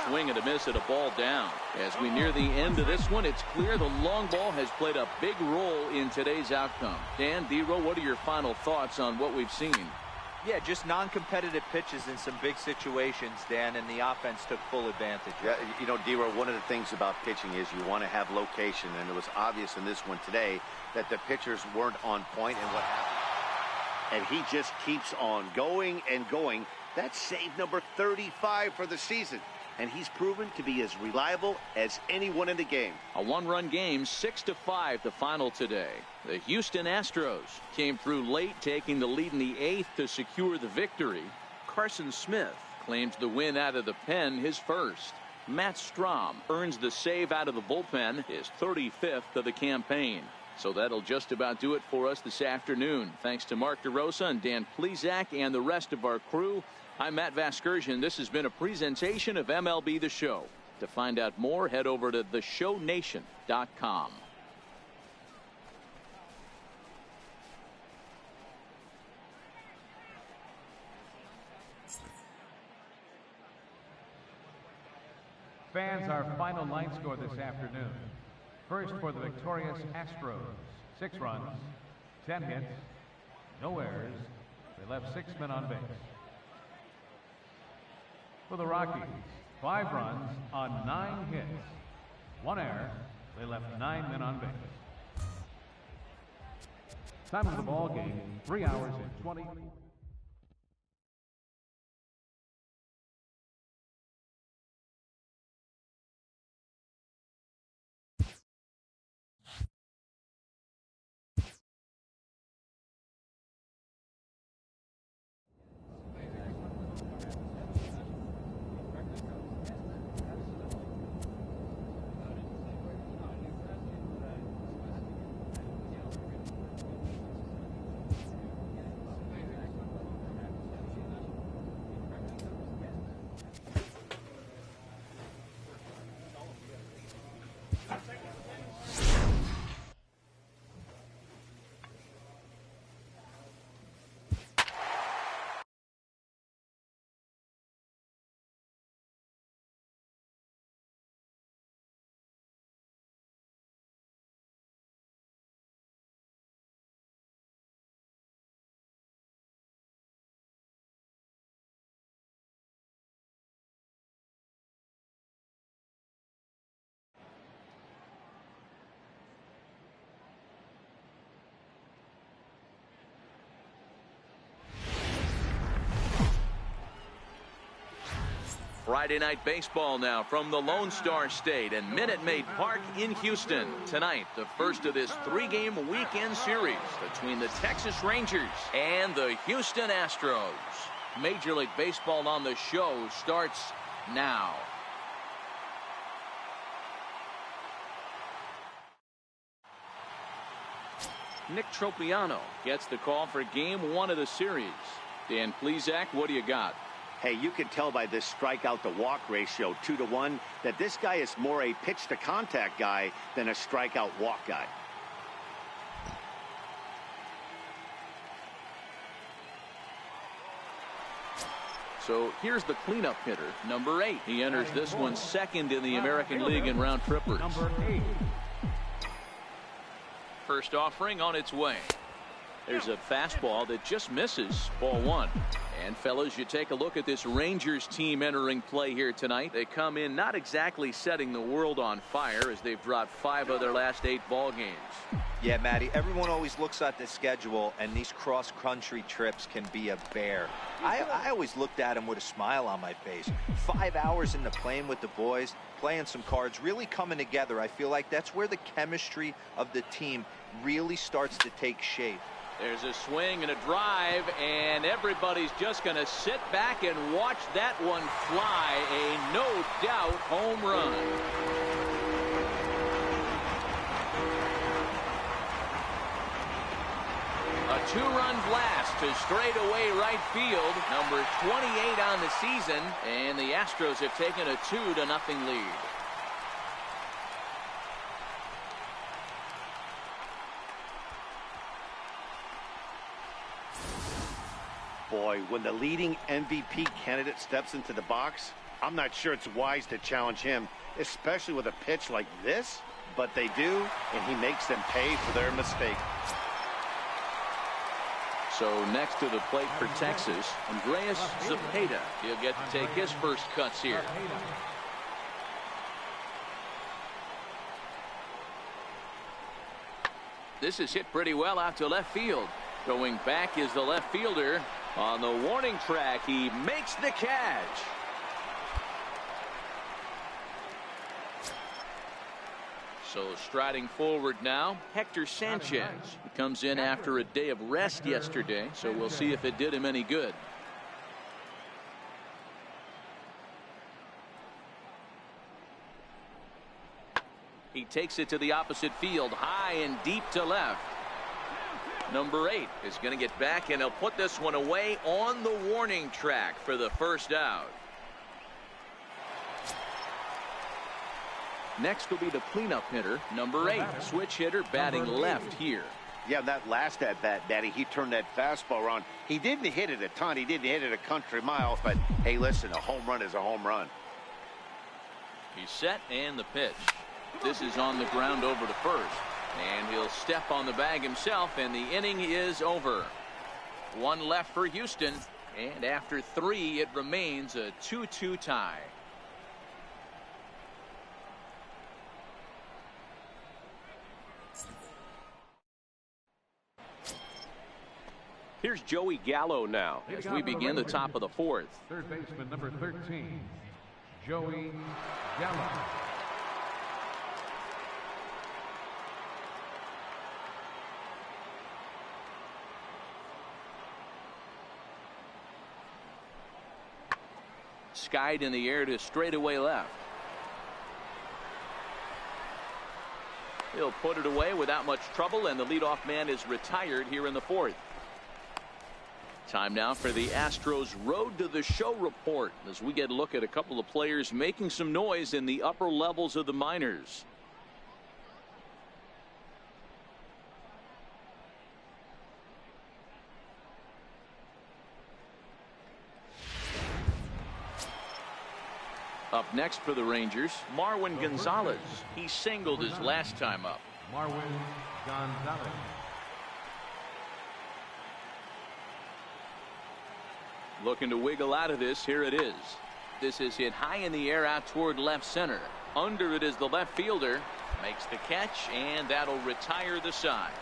Swing and a miss at a ball down. As we near the end of this one, it's clear the long ball has played a big role in today's outcome. Dan, D-Row, what are your final thoughts on what we've seen? Yeah, just non-competitive pitches in some big situations, Dan, and the offense took full advantage. Yeah, you know, D-Row, one of the things about pitching is you want to have location, and it was obvious in this one today that the pitchers weren't on point, and what happened. And he just keeps on going and going. That's save number 35 for the season. And he's proven to be as reliable as anyone in the game. A 1-run game, 6-5 the final today. The Houston Astros came through late, taking the lead in the 8th to secure the victory. Carson Smith claims the win out of the pen, his first. Matt Strom earns the save out of the bullpen, his 35th of the campaign. So that'll just about do it for us this afternoon. Thanks to Mark DeRosa and Dan Plesac and the rest of our crew. I'm Matt Vasgersian. This has been a presentation of MLB The Show. To find out more, head over to theshownation.com. Fans, our final line score this afternoon. First for the victorious Astros, 6 runs, 10 hits, no errors. They left 6 men on base. For the Rockies, 5 runs on 9 hits, 1 error. They left 9 men on base. Time of the ball game, 3 hours and 20. Friday night baseball now from the Lone Star State and Minute Maid Park in Houston. Tonight, the first of this 3-game weekend series between the Texas Rangers and the Houston Astros. Major League Baseball on the show starts now. Nick Tropiano gets the call for game 1 of the series. Dan Plesac, what do you got? Hey, you can tell by this strikeout to walk ratio 2-to-1 that this guy is more a pitch to contact guy than a strikeout walk guy. So here's the cleanup hitter, number 8. He enters this one second in the American League in round trippers. Number 8. First offering on its way. There's a fastball that just misses. Ball 1. And fellas, you take a look at this Rangers team entering play here tonight. They come in not exactly setting the world on fire as they've dropped 5 of their last 8 ball games. Yeah, Matty, everyone always looks at the schedule, and these cross-country trips can be a bear. I always looked at them with a smile on my face. 5 hours in the plane with the boys, playing some cards, really coming together. I feel like that's where the chemistry of the team really starts to take shape. There's a swing and a drive, and everybody's just going to sit back and watch that one fly. A no-doubt home run. A 2-run blast to straightaway right field. Number 28 on the season, and the Astros have taken a 2-0 lead. Boy, when the leading MVP candidate steps into the box, I'm not sure it's wise to challenge him, especially with a pitch like this. But they do, and he makes them pay for their mistake. So next to the plate for Texas, Andreas Zepeda. He'll get to take his first cuts here. This is hit pretty well out to left field. Going back is the left fielder. On the warning track, he makes the catch. So striding forward now, Hector Sanchez. He comes in after a day of rest yesterday, so we'll see if it did him any good. He takes it to the opposite field, high and deep to left. Number 8 is going to get back, and he'll put this one away on the warning track for the first out. Next will be the cleanup hitter, number 8. Switch hitter batting left here. Yeah, that last at-bat, Daddy, he turned that fastball around. He didn't hit it a ton. He didn't hit it a country mile. But, hey, listen, a home run is a home run. He's set, and the pitch. This is on the ground over to first. And he'll step on the bag himself, and the inning is over. 1 left for Houston, and after 3, it remains a 2-2 tie. Here's Joey Gallo now as we begin the top of the fourth. Third baseman number 13, Joey Gallo. Skied in the air to straightaway left. He'll put it away without much trouble, and the leadoff man is retired here in the fourth. Time now for the Astros Road to the Show report as we get a look at a couple of players making some noise in the upper levels of the minors. Up next for the Rangers, Marwin Gonzalez. He singled his last time up. Marwin Gonzalez. Looking to wiggle out of this. Here it is. This is hit high in the air out toward left center. Under it is the left fielder. Makes the catch, and that'll retire the side.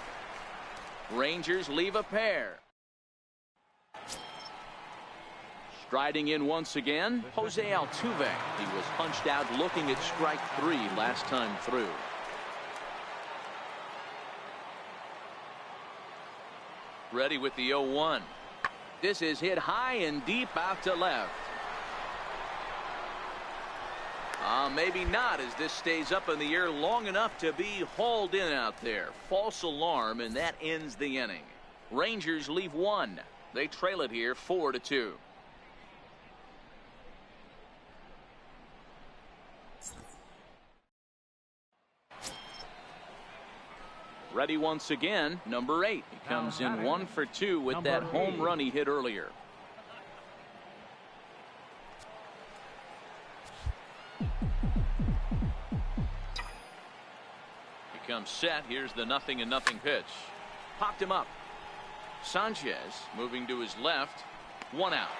Rangers leave a pair. Striding in once again, Jose Altuve. He was punched out looking at strike 3 last time through. Ready with the 0-1. This is hit high and deep out to left. Maybe not, as this stays up in the air long enough to be hauled in out there. False alarm, and that ends the inning. Rangers leave 1. They trail it here 4-2. Ready once again, number 8. He comes in 1 for 2 with that home run he hit earlier. He comes set. Here's the 0-0 pitch. Popped him up. Sanchez moving to his left. 1 out.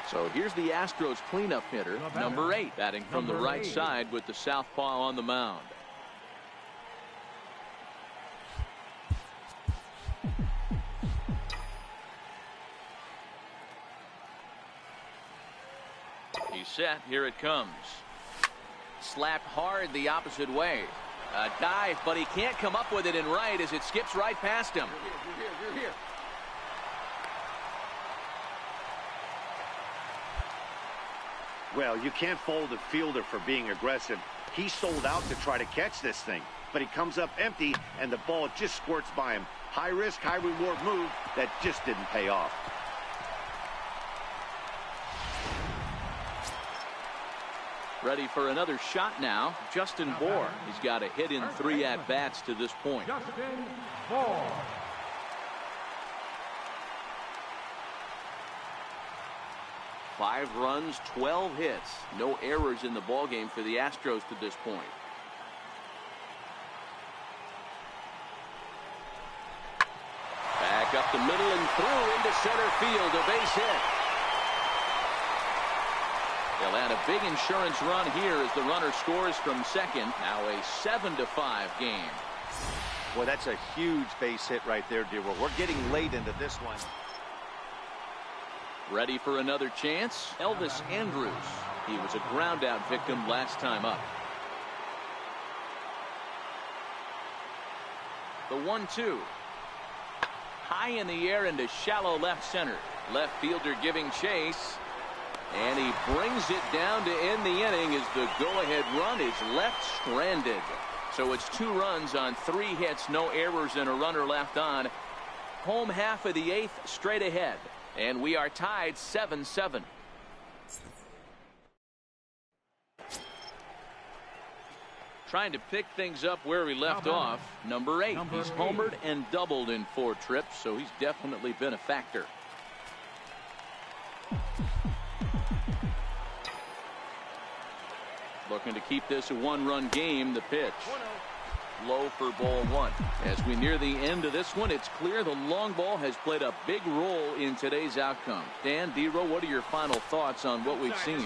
So here's the Astros cleanup hitter, number 8, batting from the right side with the southpaw on the mound. He's set. Here it comes. Slapped hard the opposite way. A dive, but he can't come up with it in right as it skips right past him. You're here. Well, you can't fault a fielder for being aggressive. He sold out to try to catch this thing, but he comes up empty, and the ball just squirts by him. High risk, high reward move that just didn't pay off. Ready for another shot now, Justin Bour. He's got a hit in 3 at-bats to this point. Justin Bour. 5 runs, 12 hits. No errors in the ballgame for the Astros to this point. Back up the middle and through into center field. A base hit. They'll add a big insurance run here as the runner scores from second. Now a 7-5 game. Well, that's a huge base hit right there, Dero. We're getting late into this one. Ready for another chance? Elvis Andrus. He was a ground out victim last time up. The 1-2. High in the air into shallow left center. Left fielder giving chase. And he brings it down to end the inning as the go-ahead run is left stranded. So it's 2 runs on 3 hits, no errors, and a runner left on. Home half of the 8th straight ahead. And we are tied 7-7. Trying to pick things up where we left off. Number 8. He's homered and doubled in 4 trips, so he's definitely been a factor. Looking to keep this a 1-run game. The pitch. Low for ball 1. As we near the end of this one, it's clear the long ball has played a big role in today's outcome. Dan, Dero, what are your final thoughts on what we've seen?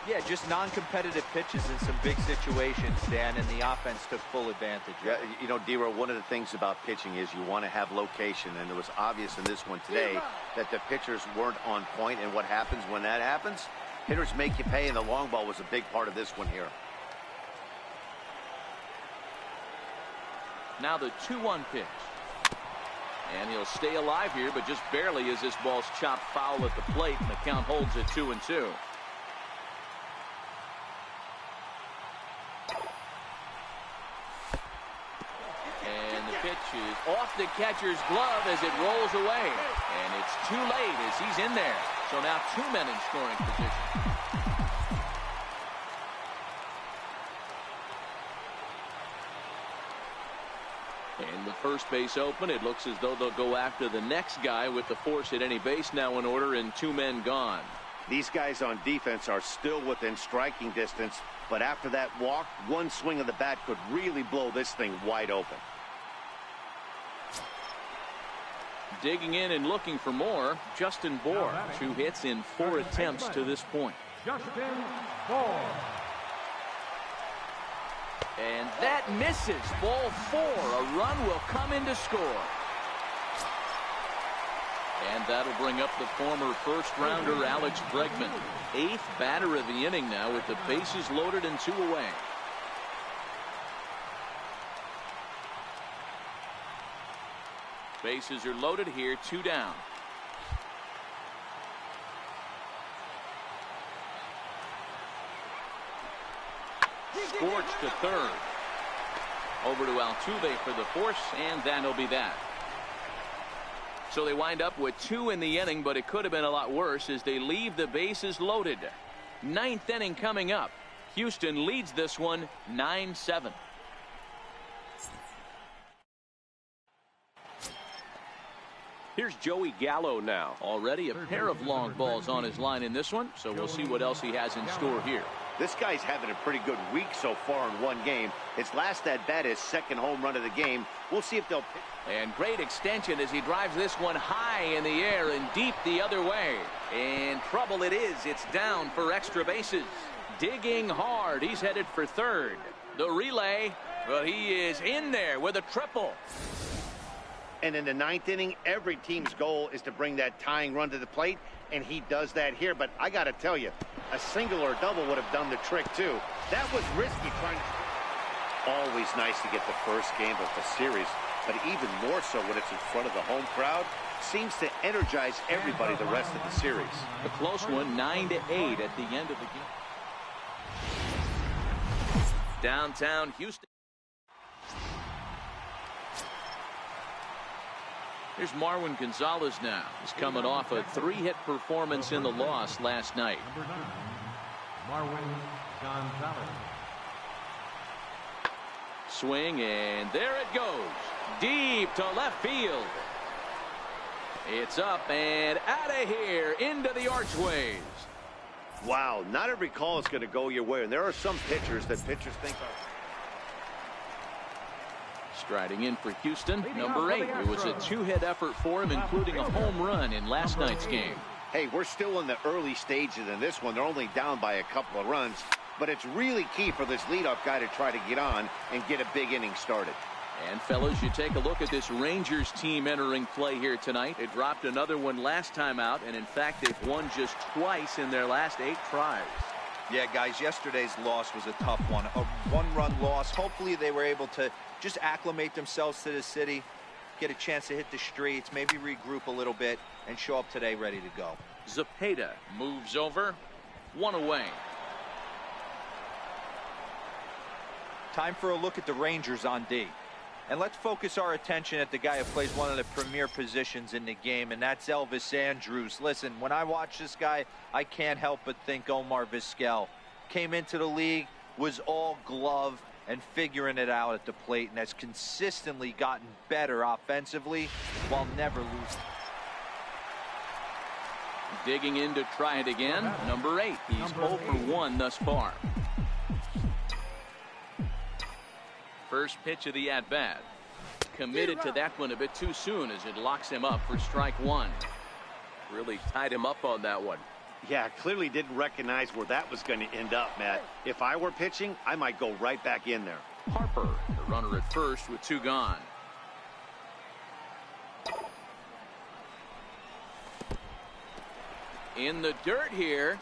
Yeah, just non-competitive pitches in some big situations, Dan, and the offense took full advantage. Yeah, you know, D-Row, one of the things about pitching is you want to have location, and it was obvious in this one today that the pitchers weren't on point, and what happens when that happens? Hitters make you pay, and the long ball was a big part of this one here. Now the 2-1 pitch. And he'll stay alive here, but just barely as this ball's chopped foul at the plate, and the count holds at 2-2. And the pitch is off the catcher's glove as it rolls away. And it's too late as he's in there. So now 2 men in scoring position. And the first base open. It looks as though they'll go after the next guy with the force at any base now in order and 2 men gone. These guys on defense are still within striking distance, but after that walk, one swing of the bat could really blow this thing wide open. Digging in and looking for more, Justin Bour. 2 hits in 4 attempts to this point. Justin Bour. And that misses. Ball 4. A run will come in to score. And that'll bring up the former first-rounder Alex Bregman. 8th batter of the inning now with the bases loaded and 2 away. Bases are loaded here, 2 down. Scorched to third. Over to Altuve for the force, and that'll be that. So they wind up with 2 in the inning, but it could have been a lot worse as they leave the bases loaded. 9th inning coming up. Houston leads this one 9-7. Here's Joey Gallo now. Already a pair of long balls on his line in this one, so we'll see what else he has in store here. This guy's having a pretty good week so far in one game. His last at bat, his 2nd home run of the game. We'll see if they'll pick. And great extension as he drives this one high in the air and deep the other way. And trouble it is. It's down for extra bases. Digging hard. He's headed for third. The relay, but he is in there with a triple. And in the 9th inning, every team's goal is to bring that tying run to the plate, and he does that here. But I got to tell you, a single or a double would have done the trick, too. That was risky trying to... Always nice to get the first game of the series, but even more so when it's in front of the home crowd. Seems to energize everybody the rest of the series. A close one, 9-8 at the end of the game. Downtown Houston. Here's Marwin Gonzalez now. He's coming off a 3-hit performance in the loss last night. Number 9, Marwin Gonzalez. Swing, and there it goes. Deep to left field. It's up and out of here into the archways. Wow, not every call is going to go your way, and there are some pitchers that pitchers think are... Striding in for Houston, number 8. It was a 2-hit effort for him, including a home run in last night's game. Hey, we're still in the early stages in this one. They're only down by a couple of runs, but it's really key for this leadoff guy to try to get on and get a big inning started. And fellas, you take a look at this Rangers team entering play here tonight. It dropped another one last time out, and in fact, they've won just twice in their last 8 tries. Yeah, guys, yesterday's loss was a tough one. A 1-run loss. Hopefully they were able to just acclimate themselves to the city, get a chance to hit the streets, maybe regroup a little bit, and show up today ready to go. Zepeda moves over. 1 away. Time for a look at the Rangers on D. And let's focus our attention at the guy who plays one of the premier positions in the game, and that's Elvis Andrus. Listen, when I watch this guy, I can't help but think Omar Vizquel. Came into the league, was all glove and figuring it out at the plate, and has consistently gotten better offensively while never losing. Digging in to try it again. Number 8. He's 0 for 1 thus far. First pitch of the at-bat. Committed to that one a bit too soon as it locks him up for strike 1. Really tied him up on that one. Yeah, clearly didn't recognize where that was going to end up, Matt. If I were pitching, I might go right back in there. Harper, the runner at first with 2 gone. In the dirt here.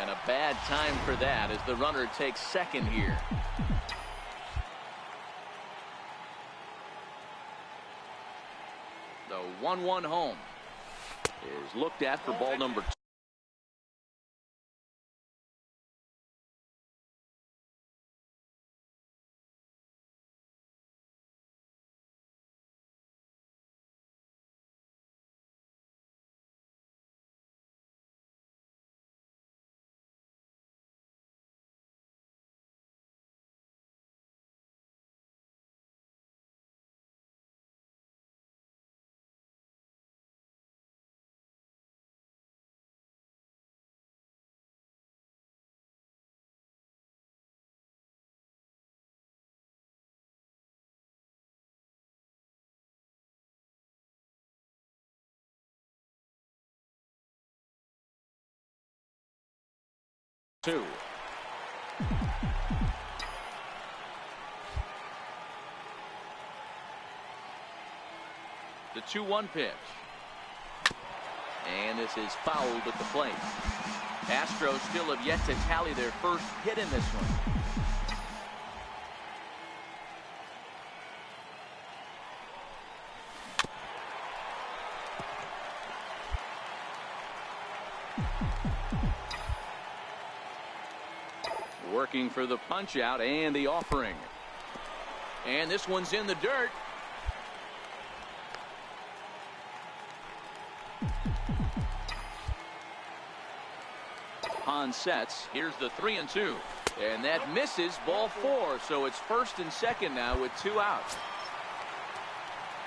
And a bad time for that as the runner takes second here. The 1-1 home is looked at for ball number 2. Two. The 2-1 pitch. And this is fouled at the plate. Astros still have yet to tally their first hit in this one. Working for the punch out and the offering. And this one's in the dirt. Hahn sets. Here's the 3-2. And that misses, ball 4. So it's first and second now with 2 outs.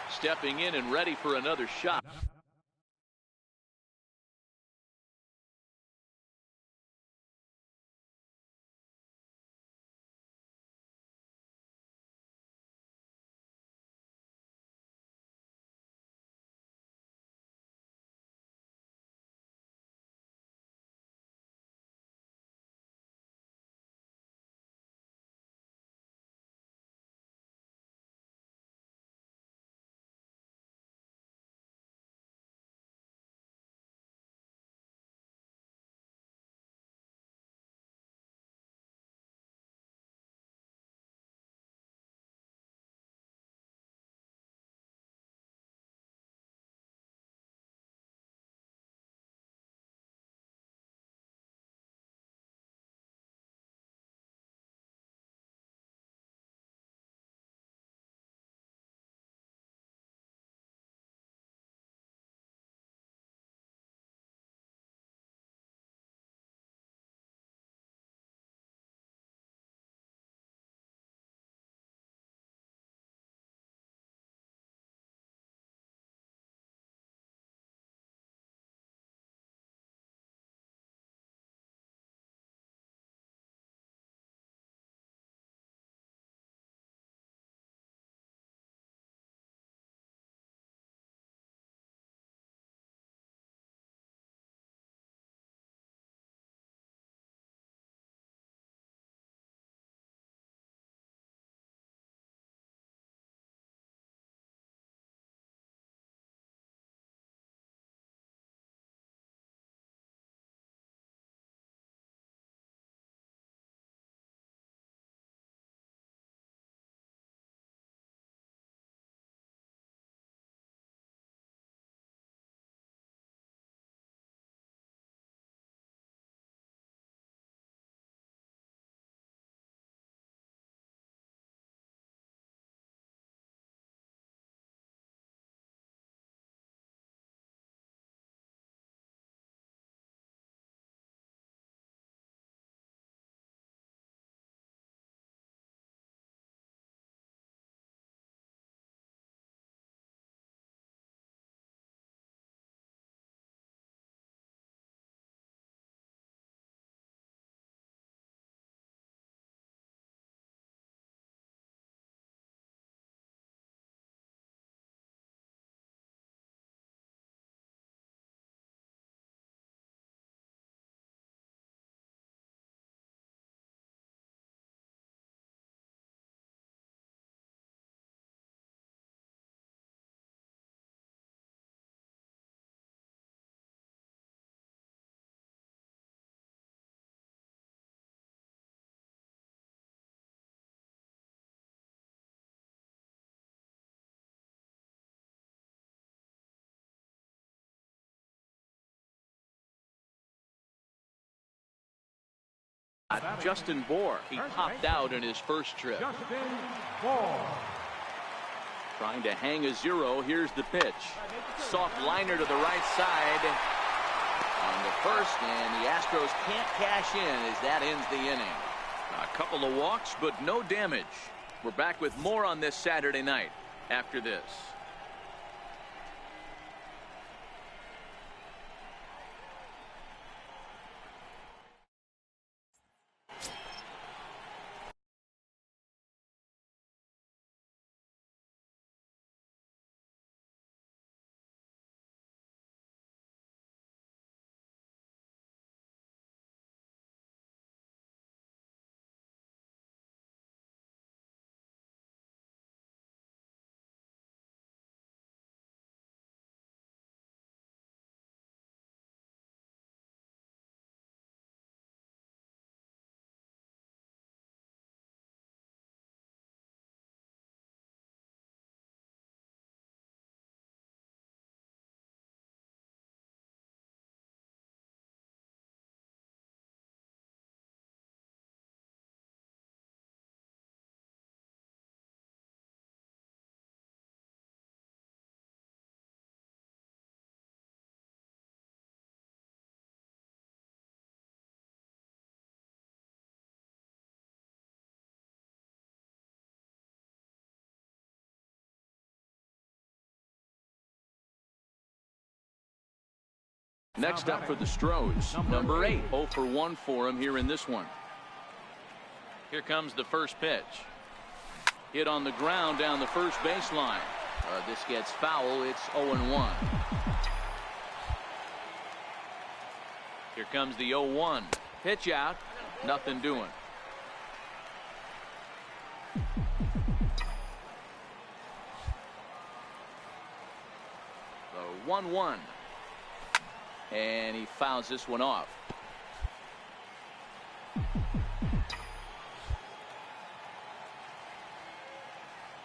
Stepping in and ready for another shot. Justin Bour. He popped out in his first trip. Justin Bour. Trying to hang a 0. Here's the pitch. Soft liner to the right side on the first, and the Astros can't cash in as that ends the inning. A couple of walks, but no damage. We're back with more on this Saturday night after this. Next up for the Stros, number 8, 0 for 1 for him here in this one. Here comes the first pitch. Hit on the ground down the first baseline. This gets foul. It's 0-1. Here comes the 0-1. Pitch out. Nothing doing. The 1-1. And he fouls this one off.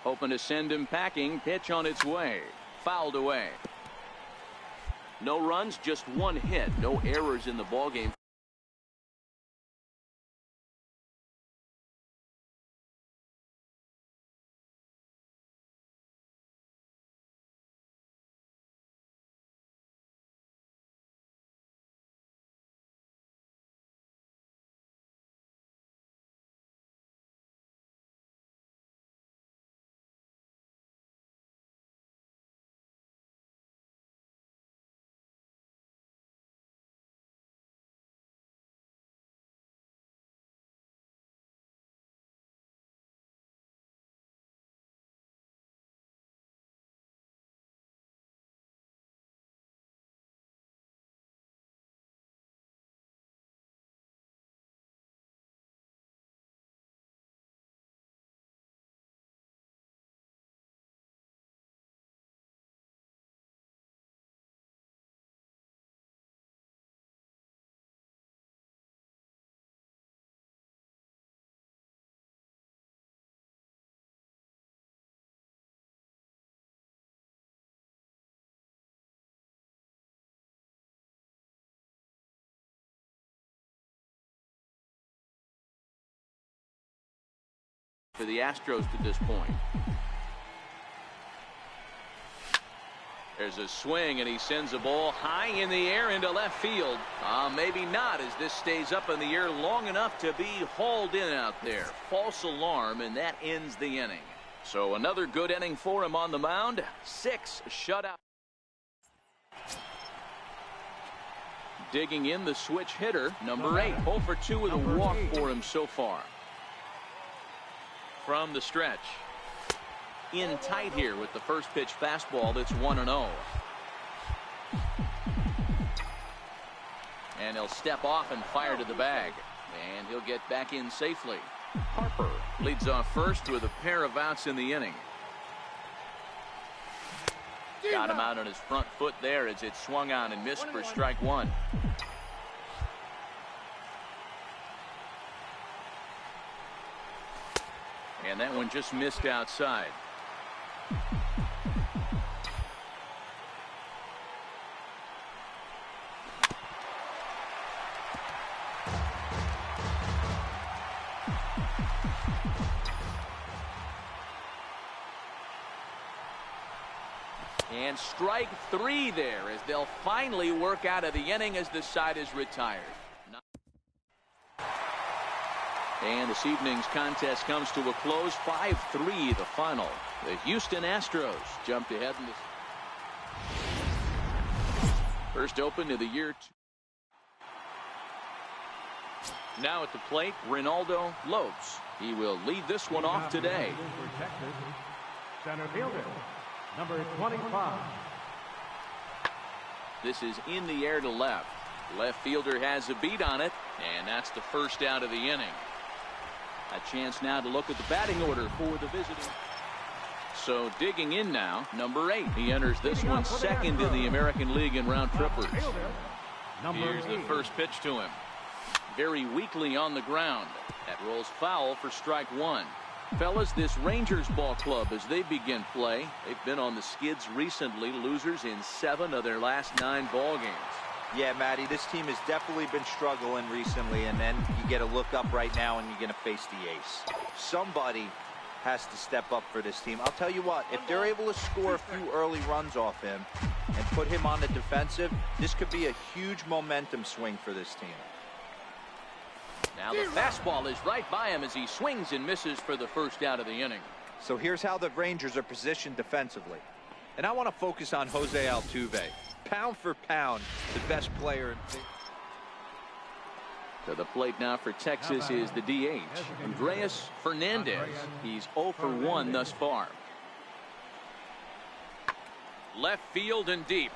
Hoping to send him packing. Pitch on its way. Fouled away. No runs, just one hit. No errors in the ballgame. For the Astros to this point. There's a swing, and he sends a ball high in the air into left field. Maybe not, as this stays up in the air long enough to be hauled in out there. False alarm, and that ends the inning. So another good inning for him on the mound. 6 shutout. Digging in the switch hitter, number 8. 0 for 2 with a walk for him so far. From the stretch. In tight here with the first pitch fastball that's 1-0. And he'll step off and fire to the bag. And he'll get back in safely. Harper leads off first with a pair of outs in the inning. Got him out on his front foot there as it swung on and missed for strike 1. And that one just missed outside. And strike 3 there as they'll finally work out of the inning as the side is retired. And this evening's contest comes to a close. 5-3 the final. The Houston Astros jumped ahead in this first open of the year. Now at the plate, Reynaldo Lopes. He will lead this one off today. Center fielder, number 25. This is in the air to left. Left fielder has a beat on it, and that's the first out of the inning. A chance now to look at the batting order for the visiting. So digging in now, number 8. He enters this one second in the American League in round trippers. Here's the first pitch to him. Very weakly on the ground. That rolls foul for strike 1. Fellas, this Rangers ball club, as they begin play, they've been on the skids recently, losers in 7 of their last 9 ball games. Yeah, Matty, this team has definitely been struggling recently, and then you get a look up right now and you're going to face the ace. Somebody has to step up for this team. I'll tell you what, if they're able to score a few early runs off him and put him on the defensive, this could be a huge momentum swing for this team. Now the fastball is right by him as he swings and misses for the first out of the inning. So here's how the Rangers are positioned defensively. And I want to focus on Jose Altuve. Pound for pound, the best player. To the plate now for Texas is the DH, Andreas Fernandez. He's 0 for 1 thus far. Left field and deep.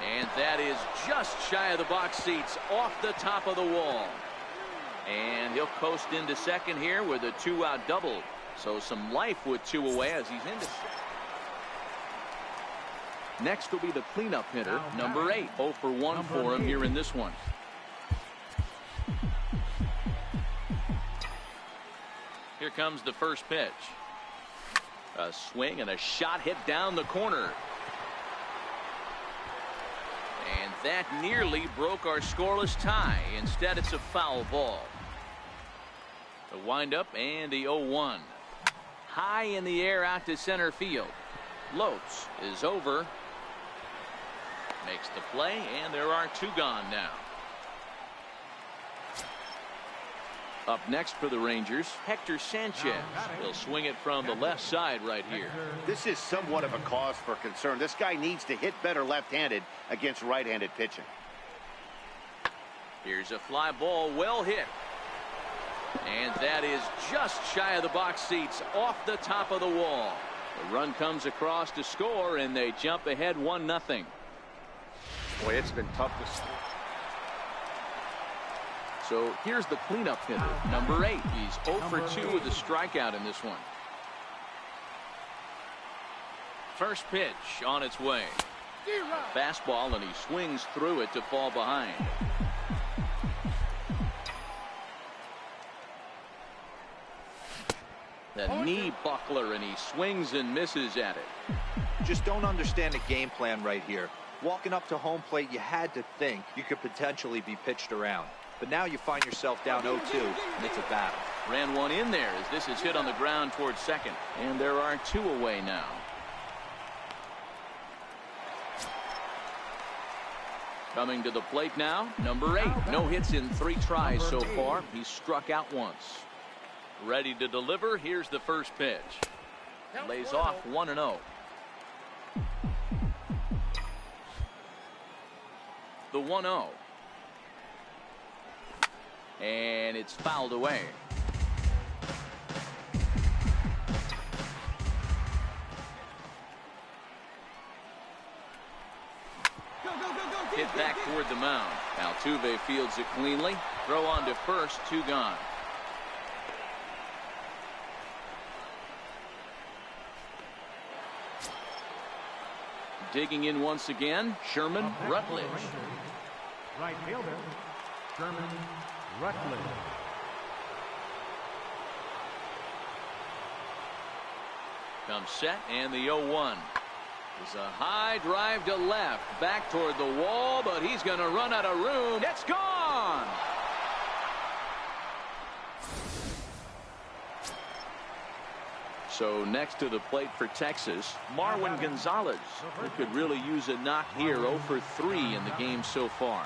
And that is just shy of the box seats, off the top of the wall. And he'll coast into second here with a 2-out double. So some life with 2 away as he's into second. Next will be the cleanup hitter, number 8. 0 for 1 for him here in this one. Here comes the first pitch. A swing and a shot hit down the corner. And that nearly broke our scoreless tie. Instead, it's a foul ball. The windup and the 0-1. High in the air out to center field. Lopes is over. Makes the play, and there are 2 gone now. Up next for the Rangers, Hector Sanchez. He'll swing it from the left side right here. This is somewhat of a cause for concern. This guy needs to hit better left-handed against right-handed pitching. Here's a fly ball, well hit. And that is just shy of the box seats, off the top of the wall. The run comes across to score, and they jump ahead 1-0. Boy, it's been tough to score. So here's the cleanup hitter, number 8. He's 0 for 2 with a strikeout in this one. First pitch on its way. Fastball, and he swings through it to fall behind. The knee buckler, and he swings and misses at it. Just don't understand the game plan right here. Walking up to home plate, you had to think you could potentially be pitched around. But now you find yourself down 0-2, and it's a battle. Ran one in there as this is hit on the ground towards second. And there are 2 away now. Coming to the plate now, number 8. No hits in 3 tries so far. He's struck out once. Ready to deliver. Here's the first pitch. Lays off 1-0. The 1-0. And it's fouled away. Hit back toward the mound. Altuve fields it cleanly. Throw on to first, 2 gone. Digging in once again, Sherman Rutledge. Right fielder, Sherman Rutledge. Comes set, and the 0-1. It's a high drive to left, back toward the wall, but he's going to run out of room. It's gone! So next to the plate for Texas, Marwin Gonzalez, who could really use a knock here. 0 for 3 in the game so far.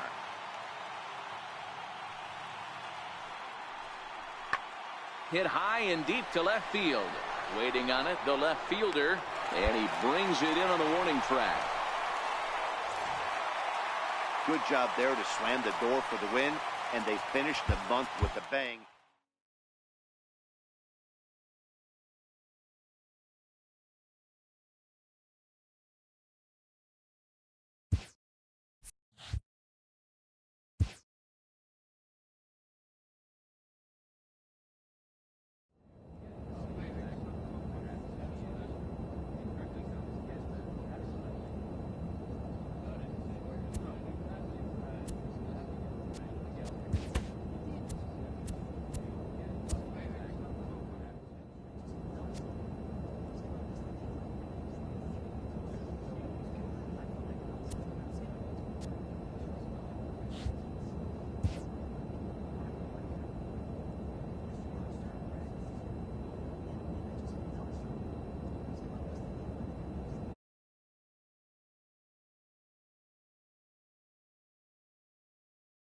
Hit high and deep to left field. Waiting on it, the left fielder, and he brings it in on the warning track. Good job there to slam the door for the win, and they finished the month with a bang.